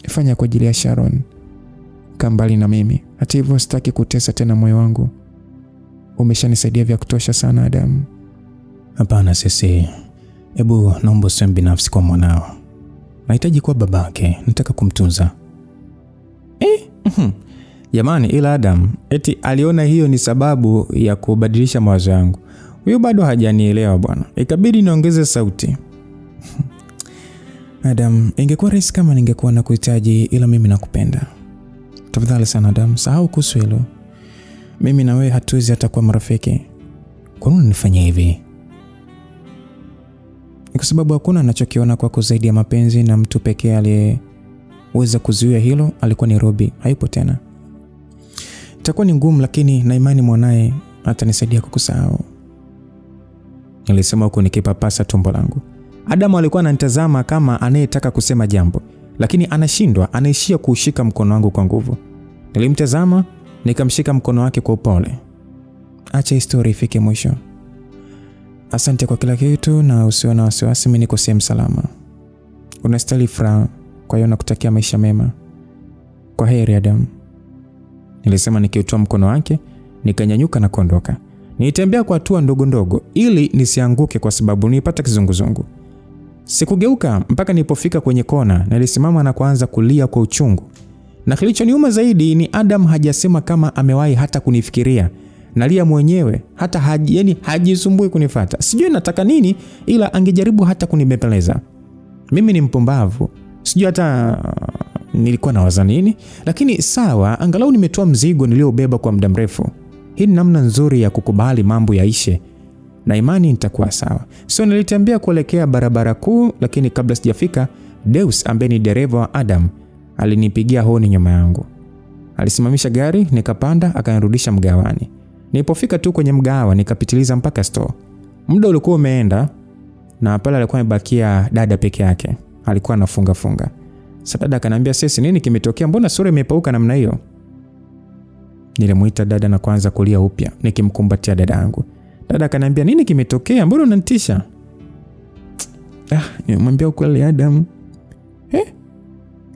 Fanya kwa ajili ya Sharon. Kaa mbali na mimi. Hata hivyo sitaki kutesa tena moyo wangu. Umeshanisaidia vya kutosha sana Adam. Hapana Sesi. Hebu naomba usiwe binafsi kwa mwanao. Nahitaji kuwa babake, nataka kumtunza. Jamani, ila Adam eti aliona hiyo ni sababu ya kubadilisha mawazo yangu. Huyo bado hajanielewa bwana. Ikabidi niongeze sauti. Adam, ingekuwa rahisi kama ningekuwa nakuhitaji, ila mimi nakupenda. Tafadhali sana Adam, sahau kuhusu hilo. Mimi na wewe hatuwezi hata kuwa marafiki. Kwa nini unifanyia hivi? Ni kwa sababu hakuna ninachokiona kwako zaidi ya mapenzi, na mtu pekee aliyeweza kuzuia hilo alikuwa ni Robi. Hayupo tena. Itakuwa ni ngumu, lakini na imani mwanae atanisaidia kukusahau. Nilisema huko nikipapasa tumbo langu. Adam alikuwa ananitazama kama anayetaka kusema jambo, lakini anashindwa, anaishia kuushika mkono wangu kwa nguvu. Nilimtazama, nikamshika mkono wake kwa upole. Acha historia ifike mwisho. Asante kwa kila kitu na usiwe na wasiwasi, mimi niko sehemu salama. Unastahili furaha, kwa hiyo nakutakia maisha mema. Kwa heri Adam. Nilisema nikiutoa mkono wake, nikanyanyuka na kuondoka. Nilitembea kwa hatua ndogo ndogo ili nisianguke kwa sababu nilipata kizunguzungu. Sikugeuka mpaka nilipofika kwenye kona, nilisimama na kuanza kulia kwa uchungu. Na kilichoniuma zaidi ni Adam hajasema kama amewahi hata kunifikiria. Nalia mwenyewe, hata hajisumbui kunifuata. Sijui nataka nini, ila angejaribu hata kunibembeleza. Mimi ni mpumbavu. Sijui hata nilikuwa nawaza nini, lakini sawa, angalau nimetoa mzigo niliobeba kwa muda mrefu. Hii ni namna nzuri ya kukubali mambo yaishe, na imani nitakuwa sawa. So nilitembea kuelekea barabara kuu, lakini kabla sijafika, Deus ambaye ni dereva wa Adam alinipigia honi nyuma yangu. Alisimamisha gari, nikapanda, akanirudisha mgawani. Nilipofika tu kwenye mgawa, nikapitiliza mpaka store. Muda ulikuwa umeenda na pale alikuwa amebakia dada peke yake. Alikuwa anafunga. Sasa dada akaniambia, "Sesi, nini kimetokea? Mbona sura imepauka namna hiyo?" Nilimuita dada na kuanza kulia upya, nikimkumbatia dada yangu. Dada akaniambia, "Nini kimetokea? Mbona unanitisha?" Nimwambia ukweli Adam.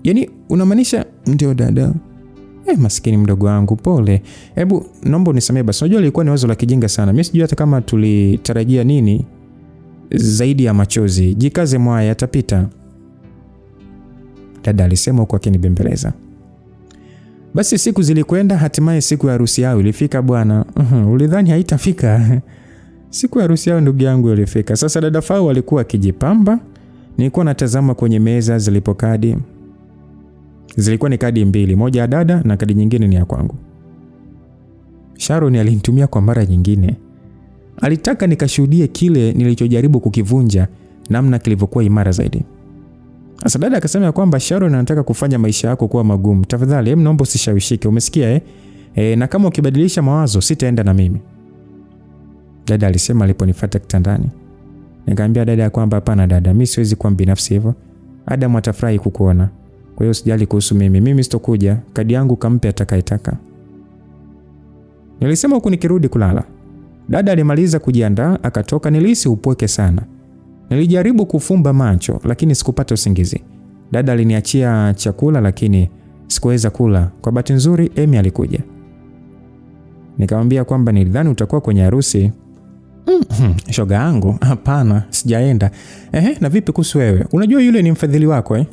Yaani unamaanisha? Ndio dada. Maskini mdogo wangu, pole. Hebu naomba unisamehe basi. Unajua ilikuwa ni wazo la kijinga sana. Mimi sijui hata kama tulitarajia nini zaidi ya machozi. Jikaze mwaya, yatapita. Dada alisema huko akinibembeleza. Basi siku zilikwenda, hatimaye siku ya harusi yao ilifika bwana. Ulidhani haitafika? Siku ya harusi yao ndugu yangu ilifika. Sasa dada Fau alikuwa akijipamba. Nilikuwa natazama kwenye meza zilipo kadi. Zilikuwa ni kadi mbili, moja ya dada na kadi nyingine ni ya kwangu. Sharon alinitumia kwa mara nyingine. Alitaka nikashuhudie kile nilichojaribu kukivunja, namna kilivyokuwa imara zaidi. Sasa dada akasema kwamba Sharon anataka kufanya maisha yako kuwa magumu. Tafadhali, naomba usishawishike, umesikia na kama ukibadilisha mawazo sitaenda na mimi. Dada alisema aliponifuata kitandani. Nikamwambia dada kwamba hapana dada, mimi siwezi kuwa binafsi hivyo. Adam atafurahi kukuona. Kwa hiyo usijali kuhusu mimi. Mimi sitokuja. Kadi yangu kampe atakayetaka. Nilisema huku nikirudi kulala. Dada alimaliza kujiandaa akatoka. Nilihisi upweke sana. Nilijaribu kufumba macho lakini sikupata usingizi. Dada aliniachia chakula lakini sikuweza kula. Kwa bahati nzuri Amy alikuja. Nikamwambia kwamba nilidhani utakuwa kwenye harusi. Shoga yangu, hapana, sijaenda. Na vipi kuhusu wewe? Unajua yule ni mfadhili wako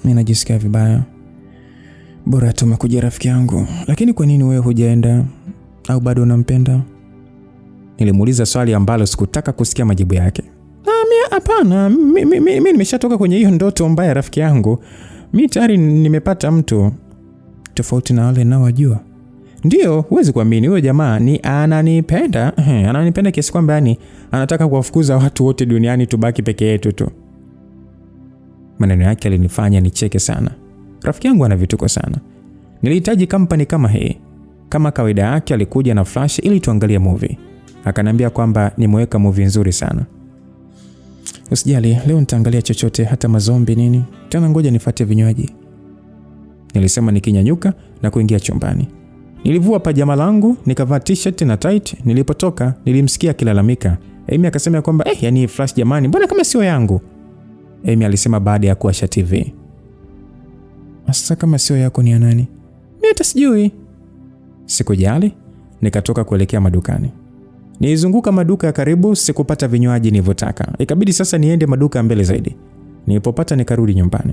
Mimi najisikia vibaya. Bora tu umekuja rafiki yangu. Lakini kwa nini wewe hujaenda? Au bado unampenda? Nilimuuliza swali ambalo sikutaka kusikia majibu yake. Hapana, mimi nimeshatoka kwenye hiyo ndoto mbaya rafiki yangu. Mimi tayari nimepata mtu tofauti na wale ninaowajua. Ndio, huwezi kuamini huyo jamaa ni ananipenda. Ananipenda kiasi kwamba yani anataka kuwafukuza watu wote duniani tubaki peke yetu tu. Maneno yake yalinifanya nicheke sana. Rafiki yangu ana vituko sana. Nilihitaji company kama hii. Kama kawaida yake alikuja na flash ili tuangalie movie. Akaniambia kwamba nimeweka movie nzuri sana. Usijali, leo nitaangalia chochote, hata mazombi nini. Tena ngoja nifuate vinywaji. Nilisema nikinyanyuka na kuingia chumbani. Nilivua pajama langu, nikavaa t-shirt na tight. Nilipotoka, nilimsikia akilalamika. Amy akasema kwamba yani flash jamani, mbona kama sio yangu? Amy alisema baada ya kuwasha TV. Sasa kama sio yako ni ya nani? Mimi hata sijui. Sikujali, nikatoka kuelekea madukani. Nilizunguka maduka ya karibu, sikupata vinywaji nilivyotaka. Ikabidi sasa niende maduka mbele zaidi. Nilipopata nikarudi nyumbani.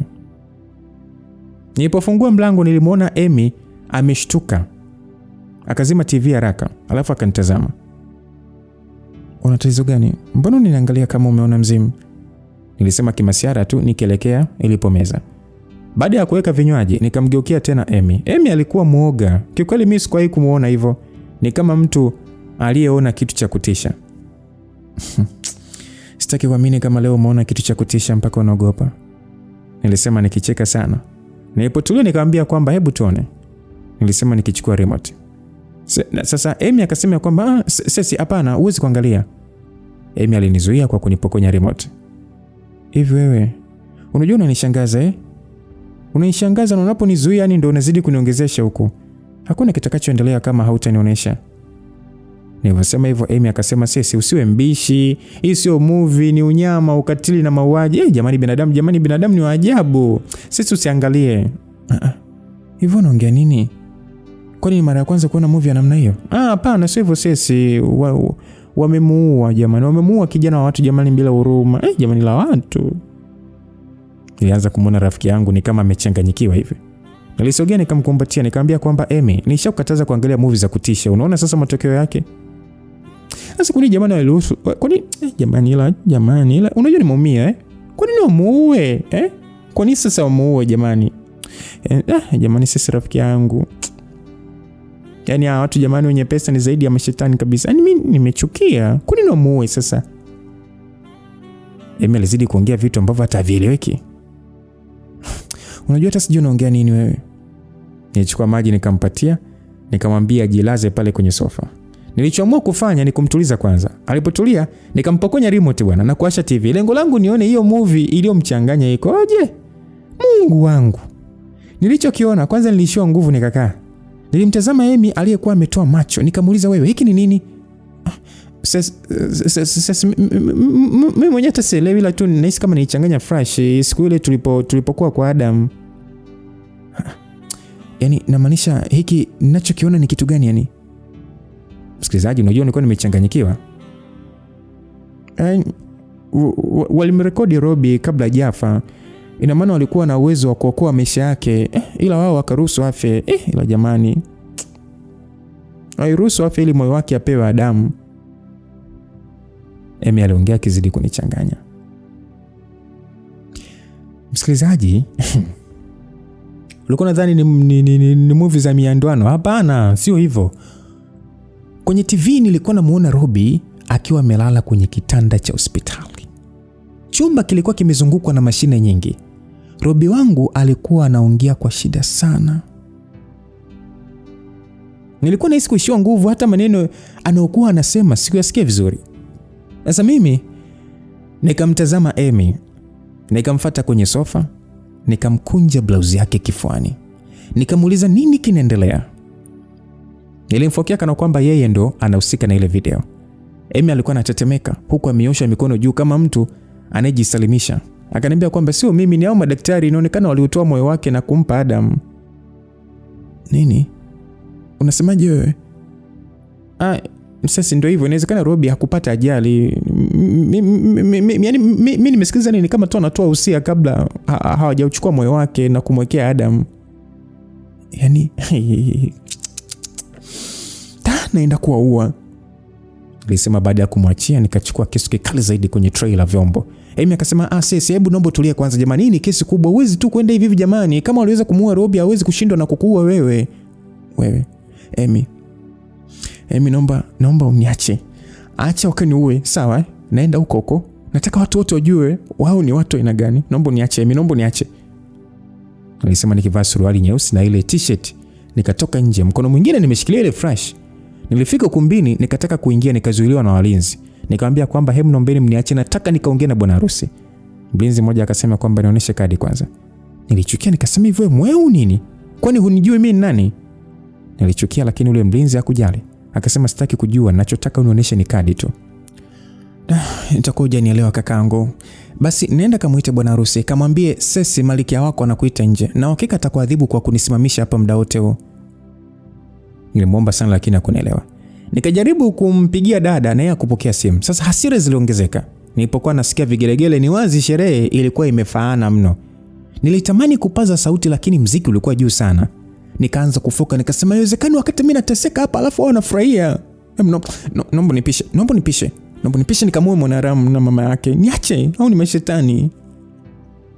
Nilipofungua mlango nilimuona Amy ameshtuka. Akazima TV haraka, alafu akanitazama. Una tatizo gani? Mbona unaniangalia kama umeona mzimu? Nilisema kimasiara tu nikielekea ilipo meza. Baada ya kuweka vinywaji, nikamgeukia tena Amy. Amy alikuwa muoga. Kikweli mimi sikuwahi kumuona hivyo. Ni kama mtu aliyeona kitu cha kutisha. Sitaki kuamini kama leo umeona kitu cha kutisha mpaka unaogopa. Nilisema nikicheka sana. Nilipotulia nikamwambia kwamba hebu tuone. Nilisema nikichukua remote. Sasa Amy akasema kwamba sisi hapana, huwezi kuangalia. Amy alinizuia kwa kunipokonya remote. Hivi wewe, unajua unanishangaza Unanishangaza na unaponizuia yani ndio unazidi kuniongezesha huko. Hakuna kitakachoendelea kama hautanionyesha. Nilivyosema hivyo Amy akasema sisi usiwe mbishi. Hii sio movie, ni unyama, ukatili na mauaji. Jamani binadamu ni wa ajabu. Sisi usiangalie. Hivyo unaongea nini? Kwani ni mara ya kwanza kuona movie ya namna hiyo? Hapana, sio hivyo sisi. Wamemuua jamani. Wamemuua kijana wa watu jamani bila huruma. Jamani la watu. Nilianza kumuona rafiki yangu ni kama amechanganyikiwa hivi. Nilisogea nikamkumbatia nikamwambia kwamba Amy, nishakukataza kuangalia movie za kutisha. Unaona sasa matokeo yake? Sasa kuni jamani waliruhusu. Kwani jamani ila unajua nimeumia Kwa nini wamuue? Kwa nini sasa wamuue jamani? Jamani sisi rafiki yangu. Yaani watu jamani wenye pesa ni zaidi ya mashetani kabisa. Yaani mimi nimechukia. Kwa nini wamuue sasa? Amy alizidi kuongea vitu ambavyo hatavieleweki. Unajua hata sijui unaongea nini wewe. Nilichukua maji nikampatia, nikamwambia jilaze pale kwenye sofa. Nilichoamua kufanya ni kumtuliza kwanza. Alipotulia, nikampokonya remote bwana na kuwasha TV. Lengo langu nione hiyo movie iliyomchanganya ikoje. Mungu wangu. Nilichokiona kwanza nilishiwa nguvu nikakaa. Nilimtazama Amy aliyekuwa ametoa macho, nikamuuliza wewe hiki ni nini? Mimi mwenyewe hata sielewi ila tu nahisi kama nilichanganya fresh siku ile tulipokuwa kwa Adam. Yaani namaanisha hiki ninachokiona ni kitu gani yani? Msikilizaji, unajua nilikuwa nimechanganyikiwa. Walimrekodi Robbie kabla hajafa. Ina maana walikuwa na uwezo wa kuokoa maisha yake, ila wao wakaruhusu afe. Ila jamani. Hairuhusu afe ili moyo wake apewe Adamu. Amy aliongea kizidi kunichanganya. Msikilizaji, ulikuwa nadhani ni movie za miandwano? Hapana, sio hivyo. Kwenye TV nilikuwa namuona Robbie akiwa amelala kwenye kitanda cha hospitali. Chumba kilikuwa kimezungukwa na mashine nyingi. Robbie wangu alikuwa anaongea kwa shida sana. Nilikuwa nahisi kuishiwa nguvu, hata maneno anayokuwa anasema sikuyasikia vizuri. Sasa mimi nikamtazama Amy, nikamfuata kwenye sofa, nikamkunja blouse yake kifuani. Nikamuuliza nini kinaendelea. Nilimfokea kana kwamba yeye ndo anahusika na ile video. Amy alikuwa anatetemeka huku amenyosha mikono juu kama mtu anayejisalimisha. Akaniambia kwamba sio mimi, ni hao madaktari, inaonekana waliotoa moyo wake na kumpa Adam. Nini? Unasemaje wewe? Sasa ndio hivyo, inawezekana Robbie hakupata ajali. Mimi nimesikiliza nini kama tu anatoa usia kabla hawajachukua moyo wake na kumwekea Adam. Yaani naenda kuwaua, nilisema baada ya kumwachia. Nikachukua kisu kikali zaidi kwenye tray la vyombo. Amy akasema, sisi hebu naomba tulia kwanza jamani, hii ni kesi kubwa, huwezi tu kwenda hivi jamani. Kama waliweza kumuua Robbie, hawezi kushindwa na kukuua wewe. Amy, naomba uniache. Acha wakaniue, sawa? Naenda huko. Nataka watu wote wajue wao ni watu aina gani. Naomba uniache Amy, naomba uniache. Nilisema nikivaa suruali nyeusi na ile t-shirt. Nikatoka nje, mkono mwingine nimeshikilia ile flash. Nilifika ukumbini, nikataka kuingia, nikazuiliwa na walinzi. Nikamwambia kwamba hebu naombeni mniache, nataka nikaongee na bwana harusi. Mlinzi mmoja akasema kwamba nionyeshe kadi kwanza. Nilichukia, nikasema hivyo mweu nini? Kwani hunijui mimi ni nani? Nilichukia, lakini ule mlinzi hakujali. Akasema sitaki kujua, ninachotaka unionyeshe ni kadi tu. Nitakuwa hujanielewa kakaangu. Basi nenda kamuite bwana harusi, kamwambie Sesi malkia wako anakuita nje, na hakika atakuadhibu kwa kunisimamisha hapa muda wote huo. Nilimwomba sana lakini hakunielewa. Nikajaribu kumpigia dada na yeye akupokea simu. Sasa hasira ziliongezeka. Nilipokuwa nasikia vigelegele, ni wazi sherehe ilikuwa imefaana mno. Nilitamani kupaza sauti lakini mziki ulikuwa juu sana. Nikaanza kufoka, nikasema haiwezekani wakati mimi nateseka hapa alafu wao wanafurahia. Naomba nipishe nikamue mwanaramu na mama yake. Niache au ni mashetani.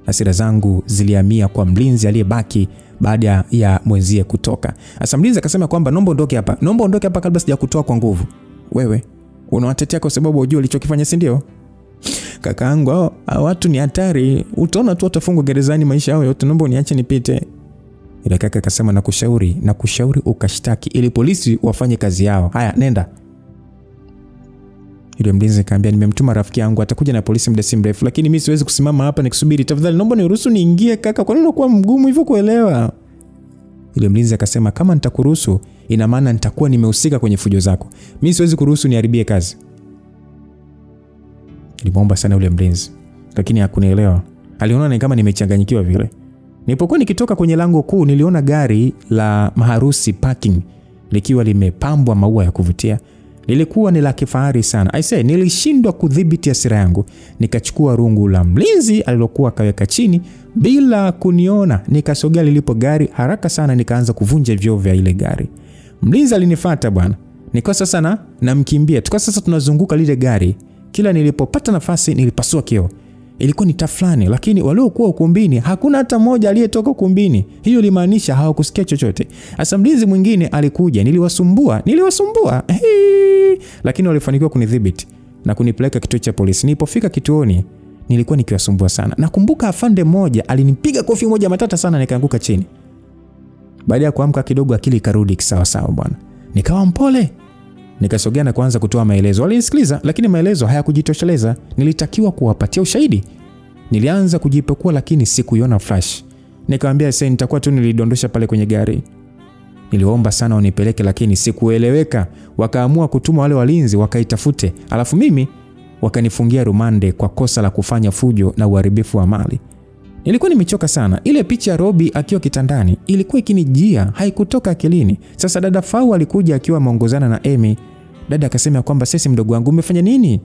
Hasira zangu zilihamia kwa mlinzi aliyebaki baada ya mwenzie kutoka. Sasa mlinzi akasema kwamba naomba ondoke hapa kabla sijakutoa kwa nguvu. Wewe unawatetea kwa sababu unajua ulichokifanya, si ndio? Kakaangu, hao watu ni hatari. Utaona tu watafungwa gerezani maisha yao yote. Naomba uniache nipite. Ile kaka akasema nakushauri ukashtaki ili polisi wafanye kazi yao. Haya, nenda. Yule mlinzi akaambia nimemtuma rafiki yangu, atakuja na polisi muda si mrefu, lakini mimi siwezi kusimama hapa nikusubiri. Tafadhali naomba niruhusu niingie kaka. Kwa nini unakuwa mgumu hivyo kuelewa? Yule mlinzi akasema kama nitakuruhusu ina maana nitakuwa nimehusika kwenye fujo zako. Mimi siwezi kuruhusu niharibie kazi. Nilimwomba sana yule mlinzi, lakini hakunielewa. Aliona ni kama nimechanganyikiwa vile. Nilipokuwa nikitoka kwenye lango kuu, niliona gari la maharusi parking likiwa limepambwa maua ya kuvutia. Lilikuwa ni la kifahari sana. Nilishindwa kudhibiti hasira yangu. Nikachukua rungu la mlinzi alilokuwa kaweka chini bila kuniona. Nikasogea lilipo gari haraka sana, nikaanza kuvunja vioo vya ile gari. Mlinzi alinifuata bwana. Nikawa sasa namkimbia. Tukawa sasa tunazunguka lile gari. Kila nilipopata nafasi nilipasua kioo. Ilikuwa ni tafulani, lakini waliokuwa ukumbini hakuna hata mmoja aliyetoka ukumbini. Hiyo limaanisha hawakusikia chochote. Sasa mlinzi mwingine alikuja, niliwasumbua. Lakini walifanikiwa kunidhibiti na kunipeleka kituo cha polisi. Nilipofika kituoni nilikuwa nikiwasumbua sana. Nakumbuka afande mmoja alinipiga kofi moja matata sana, nikaanguka chini. Baada ya kuamka kidogo akili ikarudi sawa sawa bwana. Nikawa mpole. Nikasogea na kuanza kutoa maelezo. Walinisikiliza lakini maelezo hayakujitosheleza. Nilitakiwa kuwapatia ushahidi. Nilianza kujipekua lakini sikuiona flash. Nikamwambia sasa nitakuwa tu nilidondosha pale kwenye gari. Niliomba sana wanipeleke lakini sikueleweka. Wakaamua kutuma wale walinzi wakaitafute. Alafu mimi wakanifungia rumande kwa kosa la kufanya fujo na uharibifu wa mali. Nilikuwa nimechoka sana. Ile picha ya Robbie akiwa kitandani ilikuwa ikinijia, haikutoka akilini. Sasa dada Fau alikuja akiwa ameongozana na Amy. Dada akasema kwamba sisi mdogo wangu umefanya nini?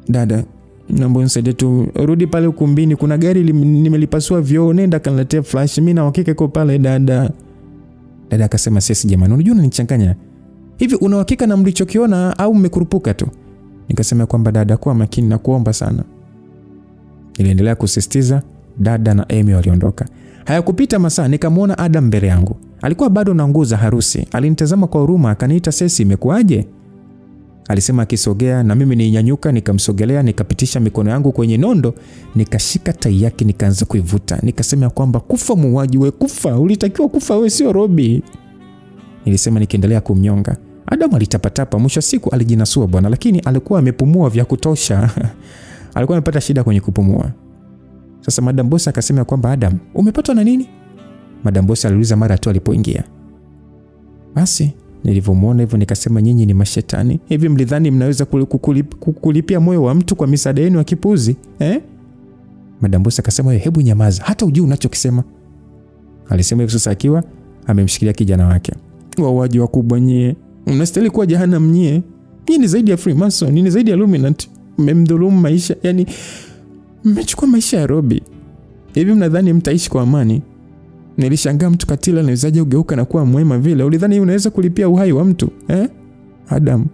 Dada, naomba unisaidie tu, rudi pale ukumbini, kuna gari nimelipasua vioo, nenda kaniletee flash, mimi na uhakika iko pale dada. Dada akasema sisi jamani, unajua unanichanganya. Hivi una uhakika na mlichokiona au mmekurupuka tu? Nikasema kwamba dada, kuwa makini na kuomba sana. Niliendelea kusisitiza. Dada na Amy waliondoka. Hayakupita masaa nikamwona Adam mbele yangu. Alikuwa bado na nguo za harusi. Alinitazama kwa huruma akaniita, Sesi imekuaje? Alisema akisogea na mimi ninyanyuka nikamsogelea, nikapitisha mikono yangu kwenye nondo, nikashika tai yake nikaanza kuivuta. Nikasema kwamba kufa muuaji, wewe kufa, ulitakiwa kufa wewe, sio Robbie. Nilisema nikiendelea kumnyonga. Adam alitapatapa, mwisho siku alijinasua bwana, lakini alikuwa amepumua vya kutosha. Alikuwa amepata shida kwenye kupumua. Sasa Madam Boss akasema kwamba Adam, umepatwa na nini? Madam Boss aliuliza mara tu alipoingia. Basi Nilivyomuona hivyo nikasema, nyinyi ni mashetani. Hivi mlidhani mnaweza kulipia moyo wa mtu kwa misaada yenu ya kipuzi? Madam Boss akasema, hebu nyamaza, hata ujui unachokisema. Alisema hivyo sasa akiwa amemshikilia kijana wake. Wauaji wakubwa nyie, mnastahili kuwa jehanamu nyie. Nyie ni zaidi ya Freemason, ni zaidi ya Illuminati. Mmemdhulumu maisha, yani mmechukua maisha ya Robbie. Hivi mnadhani mtaishi kwa amani? Nilishangaa mtu katili anawezaje ugeuka na kuwa mwema vile? Ulidhani unaweza kulipia uhai wa mtu? Adam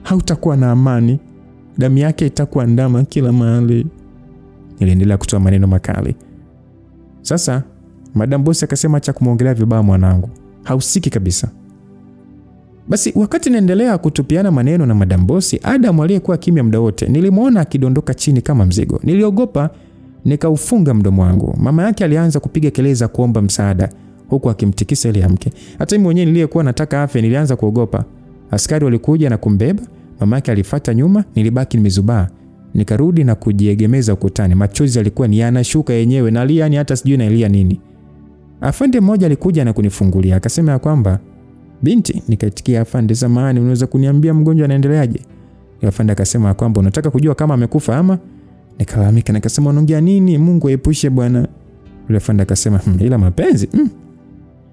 hautakuwa na amani. Damu yake itakuwa ndama kila mahali. Niliendelea kutoa maneno makali. Sasa Madam Boss akasema, acha kumuongelea vibaya mwanangu, hausiki kabisa. Basi wakati naendelea kutupiana maneno na Madam Boss, Adam aliyekuwa kimya muda wote, nilimwona akidondoka chini kama mzigo. Niliogopa, nikaufunga mdomo wangu. Mama yake alianza kupiga kelele za kuomba msaada huku akimtikisa ile mke. Hata mimi mwenyewe niliyekuwa nataka afya nilianza kuogopa. Askari walikuja na kumbeba. Mama yake alifuata nyuma, nilibaki nimezubaa. Nikarudi na kujiegemeza ukutani. Machozi yalikuwa ni yanashuka yenyewe, nalia yani hata sijui nalia nini. Afande mmoja alikuja na kunifungulia, akasema ya kwamba, binti. Nikaitikia, afande samahani, unaweza kuniambia mgonjwa anaendeleaje? Afande akasema kwamba, unataka kujua kama amekufa ama? Nikalalamika nikasema, unaongea nini? Mungu aepushe bwana. Yule afande akasema, ila mapenzi.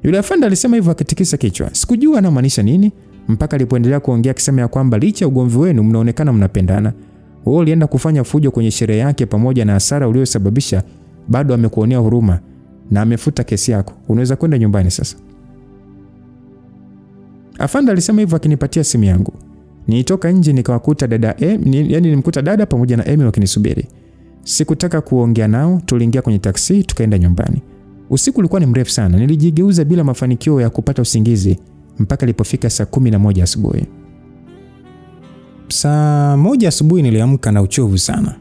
Yule afande alisema hivyo akitikisa kichwa. Sikujua anamaanisha nini mpaka alipoendelea kuongea akisema ya kwamba, licha ugomvi wenu mnaonekana mnapendana. Wewe ulienda kufanya fujo kwenye sherehe yake pamoja na hasara uliyosababisha, bado amekuonea huruma na amefuta kesi yako. Unaweza kwenda nyumbani sasa. Afande alisema hivyo akinipatia simu yangu. Nilitoka nje nikawakuta dada nilimkuta dada pamoja na Amy wakinisubiri. Sikutaka kuongea nao, tuliingia kwenye taksi tukaenda nyumbani. Usiku ulikuwa ni mrefu sana. Nilijigeuza bila mafanikio ya kupata usingizi mpaka ilipofika saa 11 asubuhi. Saa 1 asubuhi niliamka na uchovu sana.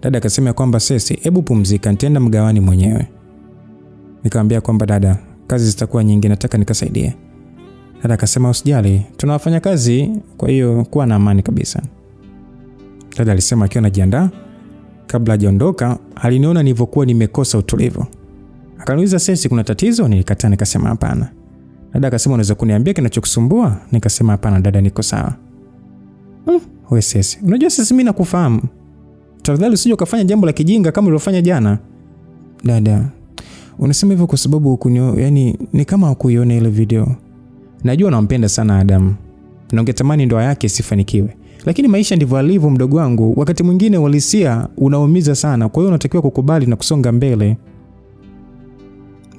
Dada akasema kwamba, Sesi, hebu pumzika, nitaenda mgawani mwenyewe. Nikamwambia kwamba, dada, kazi zitakuwa nyingi, nataka nikasaidie. Dada akasema, usijali, tunawafanya kazi, kwa hiyo kuwa na amani kabisa. Dada alisema akiwa anajiandaa. Kabla hajaondoka, aliniona nilivyokuwa nimekosa utulivu. Akaniuliza, Sesi, kuna tatizo? Nilikataa nikasema hapana. Dada akasema, unaweza kuniambia kinachokusumbua? Nikasema hapana dada, niko sawa. Wewe Sesi, unajua sisi mimi nakufahamu. Tafadhali usije ukafanya jambo la kijinga kama ulilofanya jana. Dada, unasema hivyo kwa sababu yani ni kama hukuiona ile video. Najua unampenda sana Adam na ungetamani ndoa yake isifanikiwe. Lakini maisha ndivyo alivyo mdogo wangu. Wakati mwingine uhalisia unaumiza sana, kwa hiyo unatakiwa kukubali na kusonga mbele.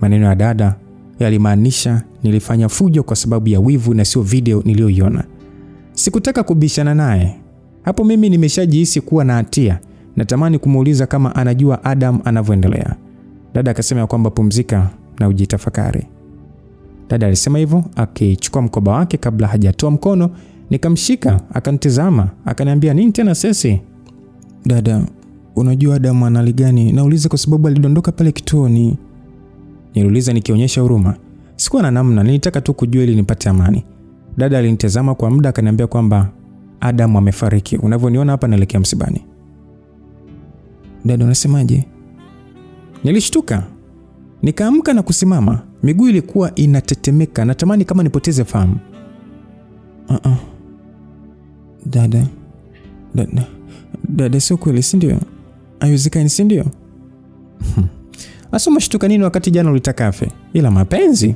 Maneno ya dada yalimaanisha nilifanya fujo kwa sababu ya wivu na sio video niliyoiona. Sikutaka kubishana naye. Hapo mimi nimeshajihisi kuwa na hatia. Natamani kumuuliza kama anajua Adam anavyoendelea. Dada akasema kwamba pumzika na ujitafakari. Dada alisema hivyo akichukua mkoba wake. Kabla hajatoa mkono nikamshika, akanitazama, akaniambia, nini tena Sesi? Dada, unajua Adam ana hali gani? Nauliza kwa sababu alidondoka pale kituoni. Niliuliza nikionyesha huruma. Sikuwa na namna, nilitaka tu kujua ili nipate amani. Dada alinitazama kwa muda akaniambia kwamba Adam amefariki. Unavyoniona hapa naelekea msibani. Dada, unasemaje? Nilishtuka. Nikaamka na kusimama. Miguu ilikuwa inatetemeka. Natamani kama nipoteze fahamu. Dada, sio kweli, si ndio? Haiwezekani, si ndio? Asoma shtuka nini wakati jana ulitaka afe? Ila mapenzi?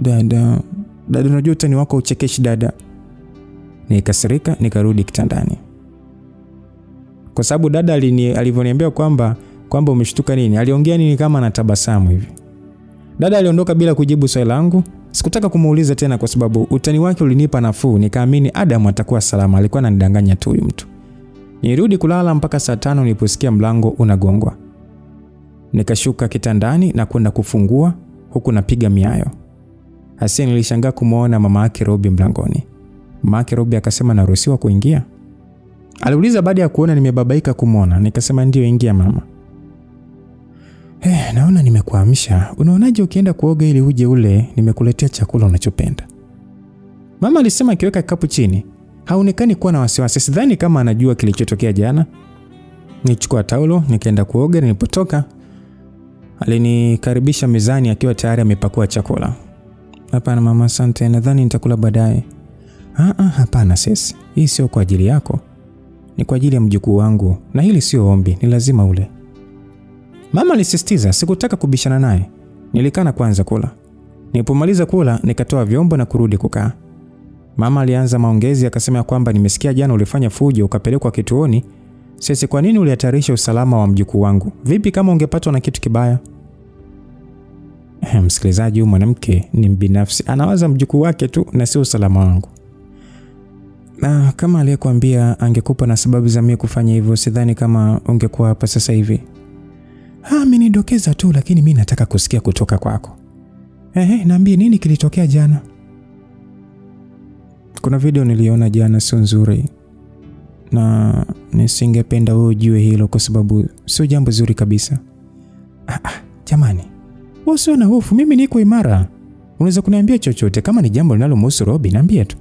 Dada, unajua utani wako uchekeshi dada. Nikasirika, nikarudi kitandani. Kwa sababu dada alivyoniambia kwamba umeshtuka nini, aliongea nini kama anatabasamu hivi. Dada aliondoka bila kujibu swali langu. Sikutaka kumuuliza tena kwa sababu utani wake ulinipa nafuu. Nikaamini Adam atakuwa salama. Alikuwa ananidanganya tu huyu mtu. Nirudi kulala mpaka saa 5 niliposikia mlango unagongwa. Nikashuka kitandani na kwenda kufungua huku napiga miayo. Hasi nilishangaa kumuona mama yake Robbie mlangoni. Mama yake Robbie akasema naruhusiwa kuingia? Aliuliza baada ya kuona nimebabaika kumuona. Nikasema ndio, ingia mama. Naona nimekuamsha. Unaonaje ukienda kuoga ili uje ule nimekuletea chakula unachopenda? Mama alisema akiweka kikapu chini. Haonekani kuwa na wasiwasi. Sidhani kama anajua kilichotokea jana. Nichukua taulo nikaenda kuoga. Nilipotoka Alinikaribisha mezani akiwa tayari amepakua chakula. Hapana mama, asante, nadhani nitakula baadaye. Hapana sis, hii sio kwa ajili yako. Ni kwa ajili ya mjukuu wangu, na hili sio ombi, ni lazima ule. Mama alisisitiza. Sikutaka kubishana naye. Nilikana kwanza kula. Nilipomaliza kula, nikatoa vyombo na kurudi kukaa. Mama alianza maongezi, akasema kwamba nimesikia jana ulifanya fujo ukapelekwa kituoni. Sisi, kwa nini ulihatarisha usalama wa mjukuu wangu? Vipi kama ungepatwa na kitu kibaya? Msikilizaji, huyu mwanamke ni mbinafsi, anawaza mjukuu wake tu na sio usalama wangu. Na kama aliyekwambia angekupa na sababu za mimi kufanya hivyo, sidhani kama ungekuwa hapa sasa hivi. Amenidokeza tu, lakini mimi nataka kusikia kutoka kwako. Niambie nini kilitokea jana? Kuna video niliona jana, sio nzuri. Na nisingependa wewe ujue hilo kwa sababu sio jambo zuri kabisa. Jamani, wewe sio na hofu, mimi niko imara. Unaweza kuniambia chochote kama ni jambo linalomhusu Robi, niambie tu.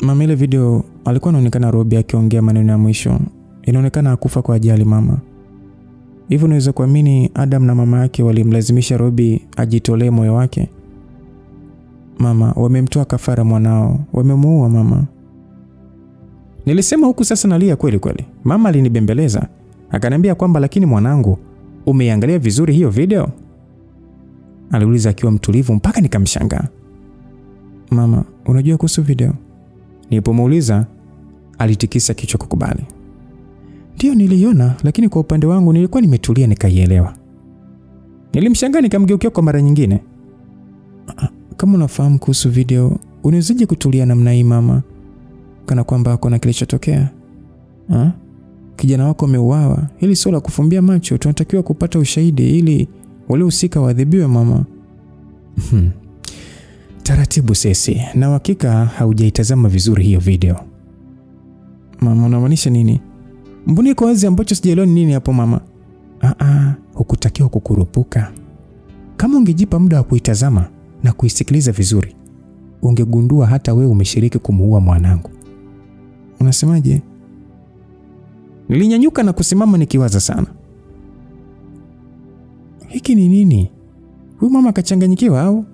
Mama, ile video alikuwa anaonekana Robi akiongea maneno ya mwisho. Inaonekana hakufa kwa ajali mama. Hivyo unaweza kuamini Adam na mama yake walimlazimisha Robi ajitolee moyo wake. Mama, wamemtoa kafara mwanao, wamemuua mama. Nilisema huku sasa nalia kweli kweli. Mama alinibembeleza, akaniambia kwamba lakini mwanangu, umeiangalia vizuri hiyo video? Aliuliza akiwa mtulivu mpaka nikamshangaa. Mama, unajua kuhusu video? Nilipomuuliza, alitikisa kichwa kukubali. Ndio niliona, lakini kwa upande wangu nilikuwa nimetulia nikaielewa. Nilimshangaa nikamgeukia kwa mara nyingine. Kama unafahamu kuhusu video, unawezaje kutulia namna hii mama? Kana kwamba kuna kilichotokea. Kijana wako ameuawa. Hili sio la kufumbia macho, tunatakiwa kupata ushahidi ili waliohusika waadhibiwe mama. Taratibu sisi, na hakika haujaitazama vizuri hiyo video. Mama, unamaanisha nini? Mbona iko wazi ambacho sijaelewa nini hapo mama? Hukutakiwa kukurupuka. Kama ungejipa muda wa kuitazama na kuisikiliza vizuri, ungegundua hata wewe umeshiriki kumuua mwanangu. Unasemaje? Nilinyanyuka na kusimama nikiwaza sana. Hiki ni nini? Huyu mama akachanganyikiwa au?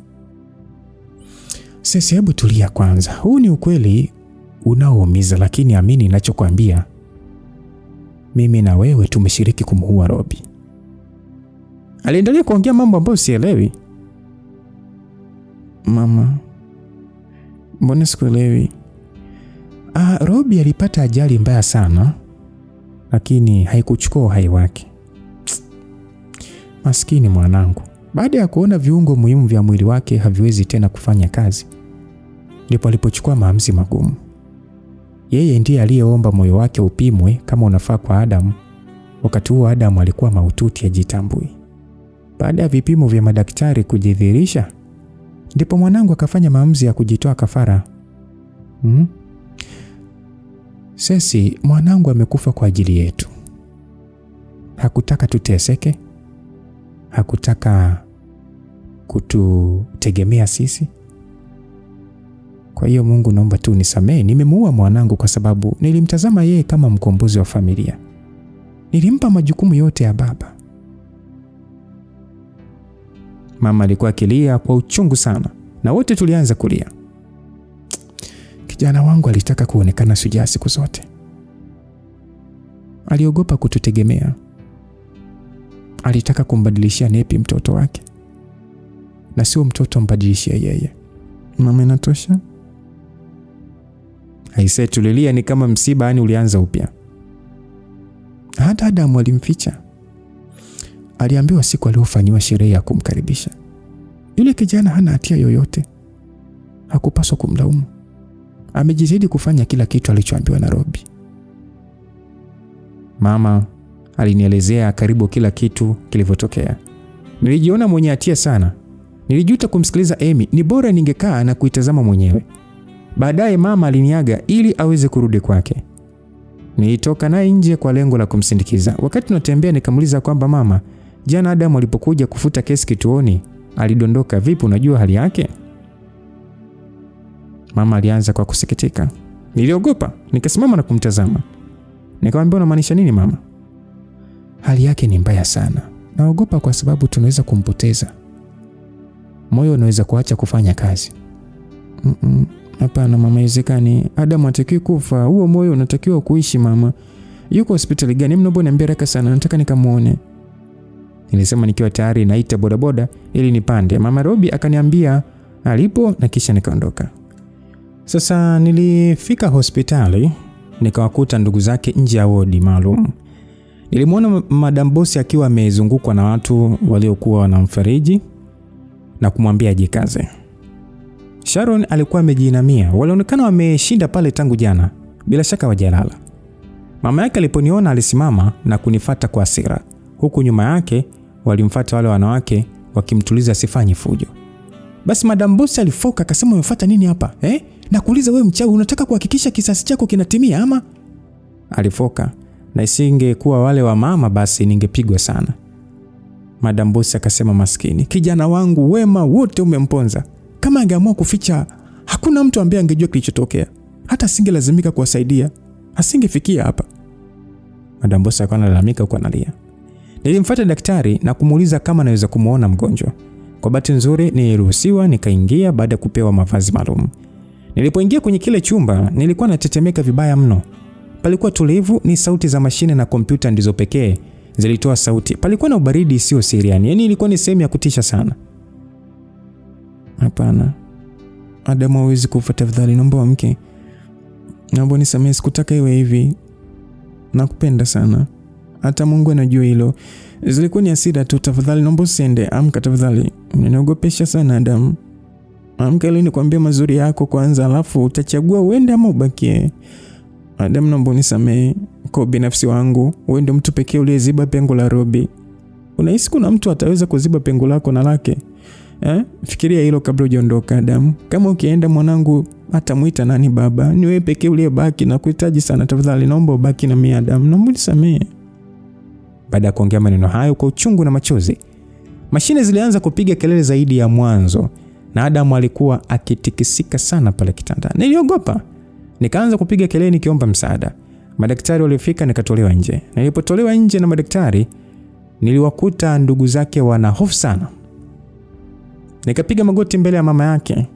Sasa hebu tulia kwanza. Huu ni ukweli unaoumiza, lakini amini ninachokuambia. Mimi na wewe tumeshiriki kumuua Robi. Aliendelea kuongea mambo ambayo sielewi. Mama, mbona sikuelewi? Robi alipata ajali mbaya sana, lakini haikuchukua uhai wake. Maskini mwanangu. Baada ya kuona viungo muhimu vya mwili wake haviwezi tena kufanya kazi, ndipo alipochukua maamuzi magumu. Yeye ndiye aliyeomba moyo wake upimwe kama unafaa kwa Adam. Wakati huo Adam alikuwa mahututi, hajitambui. Baada ya vipimo vya madaktari kujidhihirisha, ndipo mwanangu akafanya maamuzi ya kujitoa kafara. Sisi, mwanangu amekufa kwa ajili yetu. Hakutaka tuteseke. Hakutaka kututegemea sisi. Kwa hiyo Mungu, naomba tu nisamehe, nimemuua mwanangu kwa sababu nilimtazama yeye kama mkombozi wa familia. Nilimpa majukumu yote ya baba. Mama alikuwa akilia kwa uchungu sana, na wote tulianza kulia. Kijana wangu alitaka kuonekana shujaa siku zote. Aliogopa kututegemea. Alitaka kumbadilishia nepi mtoto wake, na sio mtoto mbadilishia yeye. Mama, inatosha. Aisee, tulilia ni kama msiba ulianza upya. Hata Adam alimficha. Aliambiwa siku aliyofanywa sherehe ya kumkaribisha. Yule kijana hana hatia yoyote. Hakupaswa kumlaumu. Amejitahidi kufanya kila kitu alichoambiwa na Robi. Mama alinielezea karibu kila kitu kilivyotokea. Nilijiona mwenye hatia sana. Nilijuta kumsikiliza Amy. Ni bora ningekaa na kuitazama mwenyewe. Baadaye mama aliniaga ili aweze kurudi kwake. Nilitoka naye nje kwa lengo la kumsindikiza. Wakati tunatembea nikamuuliza kwamba mama, jana Adam alipokuja kufuta kesi kituoni, alidondoka vipi, unajua hali yake? Mama alianza kwa kusikitika. Niliogopa, nikasimama na kumtazama. Nikamwambia, unamaanisha nini mama? Hali yake ni mbaya sana. naogopa kwa sababu tunaweza kumpoteza. Moyo unaweza kuacha kufanya kazi. Hapana mama, haiwezekani. Adam hatakiwi kufa. Huo moyo unatakiwa kuishi mama. Yuko hospitali gani? Mnaomba niambie haraka sana, nataka nikamuone. Nilisema nikiwa tayari naita bodaboda ili nipande. Mama Robi akaniambia alipo na kisha nikaondoka. Sasa nilifika hospitali nikawakuta ndugu zake nje ya wodi maalum. Nilimwona Madam Bosi akiwa amezungukwa na watu waliokuwa wanamfariji na kumwambia ajikaze. Sharon alikuwa amejiinamia. Walionekana wameshinda pale tangu jana. Bila shaka wajalala. Mama yake aliponiona alisimama na kunifuata kwa hasira. Huku nyuma yake walimfuata wale wanawake wakimtuliza asifanye fujo. Basi Madam Bosi alifoka akasema, umefuata nini hapa? Nakuuliza wewe mchawi, unataka kuhakikisha kisasi chako kinatimia ama? Alifoka. Na isingekuwa wale wa mama basi ningepigwa sana. Madam Bosi akasema, maskini kijana wangu wema wote umemponza. Kama angeamua kuficha, hakuna mtu ambaye angejua kilichotokea. Hata asingelazimika kuwasaidia, asingefikia hapa. Madam Bosi akawa analalamika huko analia. Nilimfuata daktari na kumuuliza kama naweza kumuona mgonjwa. Kwa bahati nzuri niliruhusiwa nikaingia baada ya kupewa mavazi maalum. Nilipoingia kwenye kile chumba nilikuwa natetemeka vibaya mno. Palikuwa tulivu, ni sauti za mashine na kompyuta ndizo pekee zilitoa sauti. Palikuwa na ubaridi sio siriani. Yaani ilikuwa ni sehemu ya kutisha sana. Hapana. Adam hawezi kufa, tafadhali naomba amke. Naomba nisamehe, sikutaka iwe hivi. Nakupenda sana. Hata Mungu anajua hilo. Zilikuwa ni hasira tu, tafadhali naomba usiende. Amka tafadhali. Unaniogopesha sana Adam. Amka ili nikwambie mazuri yako kwanza, alafu utachagua uende ama ubakie. Adam naomba unisamehe. Kwa binafsi wangu, wewe ndio mtu pekee uliyeziba pengo la Robi. Unahisi kuna mtu ataweza kuziba pengo lako na lake? Fikiria hilo kabla hujaondoka Adam. Kama ukienda mwanangu atamuita nani baba? Ni wewe pekee uliyebaki na kuhitaji sana, tafadhali naomba ubaki na mimi Adam. Naomba unisamehe. Baada ya kuongea maneno hayo kwa uchungu na machozi, mashine zilianza kupiga kelele zaidi ya mwanzo na Adam alikuwa akitikisika sana pale kitanda. Niliogopa. Nikaanza kupiga kelele nikiomba msaada. Madaktari walifika nikatolewa nje. Nilipotolewa nje na madaktari, niliwakuta ndugu zake wana hofu sana. Nikapiga magoti mbele ya mama yake.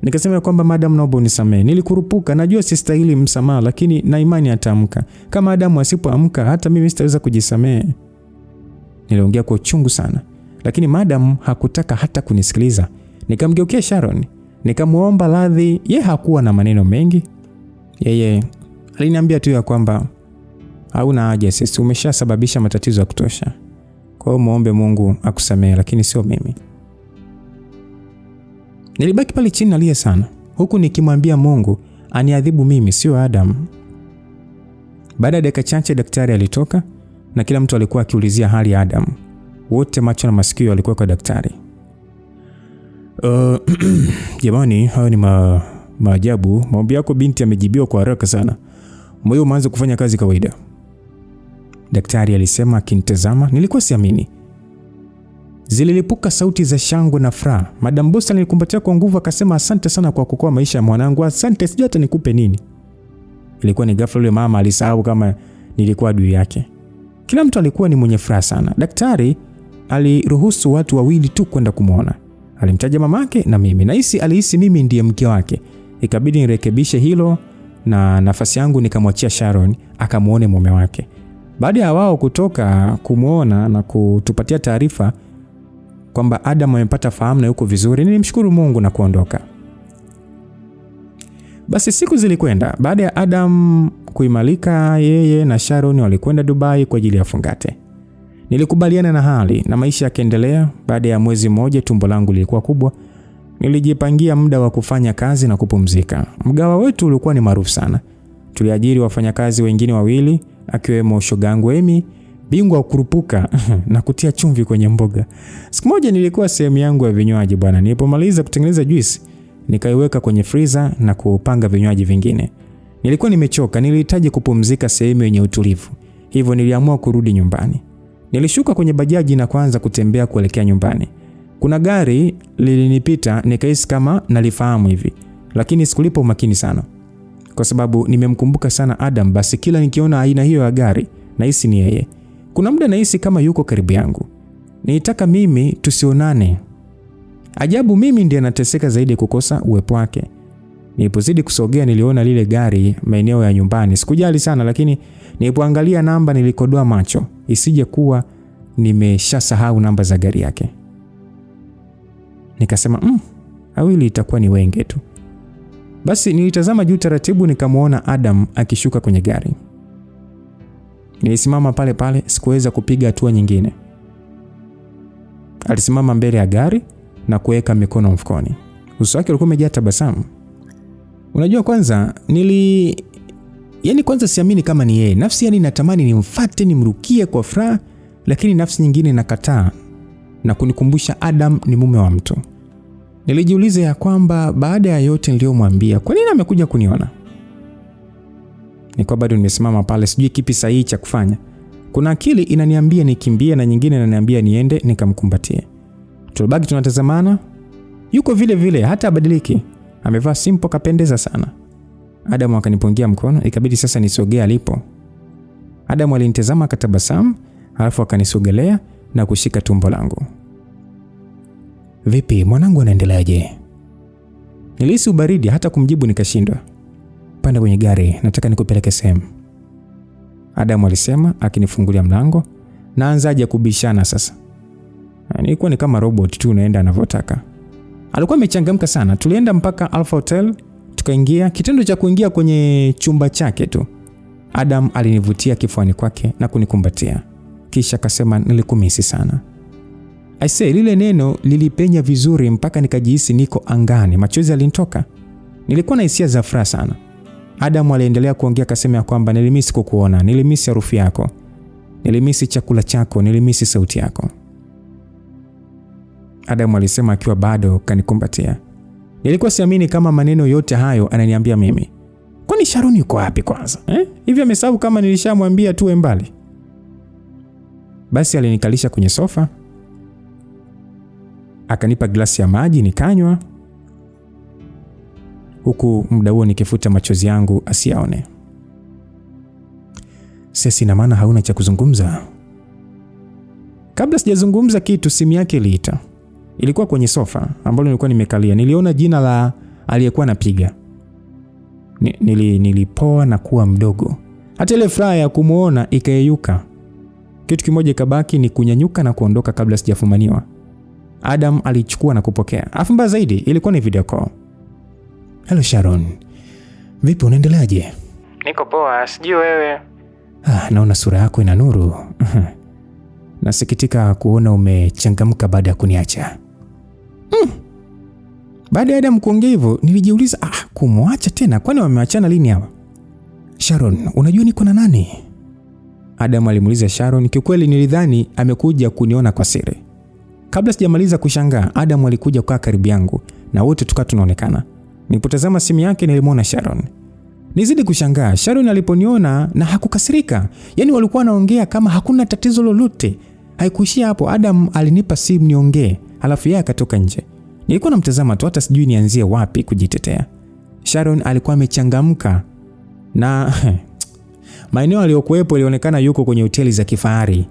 Nikasema kwamba Madam naomba unisamehe. Nilikurupuka, najua sistahili msamaha lakini na imani ataamka. Kama Adam asipoamka hata mimi sitaweza kujisamehe. Niliongea kwa uchungu sana, lakini Madam hakutaka hata kunisikiliza. Nikamgeukia Sharon, nikamuomba radhi. Yeye hakuwa na maneno mengi. Yeye aliniambia tu ya kwamba hauna haja, sisi umeshasababisha matatizo ya kutosha. Kwa hiyo muombe Mungu akusamehe lakini sio mimi. Nilibaki pale chini nalia sana, huku nikimwambia Mungu aniadhibu mimi sio Adam. Baada ya dakika chache daktari alitoka na kila mtu alikuwa akiulizia hali ya Adam. Wote macho na masikio walikuwa kwa daktari. Jamani, hayo ni maajabu. Maombi yako binti yamejibiwa kwa haraka sana. Moyo umeanza kufanya kazi kawaida. Daktari alisema akinitazama. Nilikuwa siamini. Zililipuka sauti za shangwe na furaha. Madam Bosi alinikumbatia kwa nguvu akasema, asante sana kwa kuokoa maisha ya mwanangu. Asante, sijui hata nikupe nini. Ilikuwa ni ghafla yule mama alisahau kama nilikuwa adui yake. Kila mtu alikuwa ni mwenye furaha sana. Daktari aliruhusu watu wawili tu kwenda kumuona. Alimtaja mamake na mimi. Nahisi alihisi mimi ndiye mke wake. Ikabidi nirekebishe hilo na nafasi yangu nikamwachia Sharon akamuone mume wake. Baada ya wao kutoka kumuona na kutupatia taarifa kwamba Adam amepata fahamu na yuko vizuri, nilimshukuru Mungu na kuondoka. Basi siku zilikwenda. Baada ya Adam kuimalika, yeye na Sharon walikwenda Dubai kwa ajili ya fungate. Nilikubaliana na hali na maisha yakaendelea. Baada ya mwezi mmoja tumbo langu lilikuwa kubwa. Nilijipangia muda wa kufanya kazi na kupumzika. Mgawa wetu ulikuwa ni maarufu sana. Tuliajiri wafanyakazi wengine wawili akiwemo shogangu Emi, bingwa wa kurupuka na kutia chumvi kwenye mboga. Siku moja nilikuwa sehemu yangu ya vinywaji bwana. Nilipomaliza kutengeneza juice, nikaiweka kwenye freezer na kupanga vinywaji vingine. Nilikuwa nimechoka, nilihitaji kupumzika sehemu yenye utulivu. Hivyo niliamua kurudi nyumbani. Nilishuka kwenye bajaji na kuanza kutembea kuelekea nyumbani. Kuna gari lilinipita, nikahisi kama nalifahamu hivi, lakini sikulipa umakini sana. Kwa sababu nimemkumbuka sana Adam, basi kila nikiona aina hiyo ya gari nahisi ni yeye. Kuna muda nahisi kama yuko karibu yangu. Nilitaka mimi tusionane. Ajabu mimi ndiye nateseka zaidi kukosa uwepo wake. Nilipozidi kusogea niliona lile gari maeneo ya nyumbani. Sikujali sana, lakini nilipoangalia namba nilikodoa macho isije kuwa nimeshasahau namba za gari yake. Nikasema awili itakuwa ni wenge tu. Basi nilitazama juu taratibu, nikamuona Adam akishuka kwenye gari. Nilisimama pale pale, sikuweza kupiga hatua nyingine. Alisimama mbele ya gari na kuweka mikono mfukoni. Uso wake ulikuwa umejaa tabasamu. Unajua, kwanza kwanza siamini kama ni yeye. Nafsi natamani nimfuate, nimrukie kwa furaha, lakini nafsi nyingine inakataa na kunikumbusha Adam ni mume wa mtu. Nilijiuliza ya kwamba baada ya yote niliyomwambia, kwa nini amekuja kuniona? Nilikuwa bado nimesimama pale, sijui kipi sahihi cha kufanya. Kuna akili inaniambia nikimbie na nyingine inaniambia niende nikamkumbatie. Tulibaki tunatazamana. Yuko vile vile, hata abadiliki. Amevaa simple, kapendeza sana. Adam akanipungia mkono, ikabidi sasa nisogee alipo. Adam alinitazama akatabasamu, alafu akanisogelea na kushika tumbo langu. Vipi, mwanangu anaendeleaje? Nilihisi ubaridi, hata kumjibu nikashindwa. Panda kwenye gari, nataka nikupeleke sehemu. Adam alisema akinifungulia mlango. Naanzaje kubishana sasa? Nilikuwa ni kama robot tu, naenda anavyotaka. Alikuwa amechangamka sana. Tulienda mpaka Alpha Hotel, tukaingia. Kitendo cha kuingia kwenye chumba chake tu, Adam alinivutia kifuani kwake na kunikumbatia. Kisha akasema nilikumisi sana. I say, lile neno lilipenya vizuri mpaka nikajihisi niko angani. Machozi yalinitoka. Nilikuwa na hisia za furaha sana. Adam aliendelea kuongea, akasema ya kwamba nilimisi kukuona, nilimisi harufu yako, nilimisi chakula chako, nilimisi sauti yako. Adam alisema akiwa bado kanikumbatia. Nilikuwa siamini kama maneno yote hayo ananiambia mimi. Kwani Sharon yuko wapi kwanza? Hivi amesahau kama nilishamwambia tuwe mbali? Basi alinikalisha kwenye sofa. Akanipa glasi ya maji nikanywa, huku muda huo nikifuta machozi yangu asiaone. Sasa ina maana hauna cha kuzungumza? Kabla sijazungumza kitu, simu yake iliita. Ilikuwa kwenye sofa ambalo nilikuwa nimekalia. Niliona jina la aliyekuwa anapiga. Nilipoa na kuwa mdogo. Hata ile furaha ya kumuona ikayeyuka. Kitu kimoja kabaki ni kunyanyuka na kuondoka kabla sijafumaniwa. Adam alichukua na kupokea. Afumba zaidi, ilikuwa ni video call. Hello Sharon. Vipi, unaendeleaje? Niko poa, sijui wewe. Naona sura yako ina nuru. Nasikitika kuona umechangamka baada ya kuniacha. Baada ya Adam kuongea hivyo, nilijiuliza kumwacha tena? Kwani wameachana lini hawa? Sharon, unajua niko na nani? Adam alimuuliza Sharon. Kiukweli nilidhani amekuja kuniona kwa siri. Kabla sijamaliza kushangaa, Adam alikuja kwa karibu yangu na wote tukawa tunaonekana. Nilipotazama simu yake nilimwona Sharon. Nizidi kushangaa, Sharon aliponiona na hakukasirika. Yaani walikuwa wanaongea kama hakuna tatizo lolote. Haikuishia hapo, Adam alinipa simu niongee, halafu yeye akatoka nje. Nilikuwa namtazama tu, hata sijui nianzie wapi kujitetea. Sharon alikuwa amechangamka na maeneo aliyokuepo ilionekana yuko kwenye hoteli za kifahari.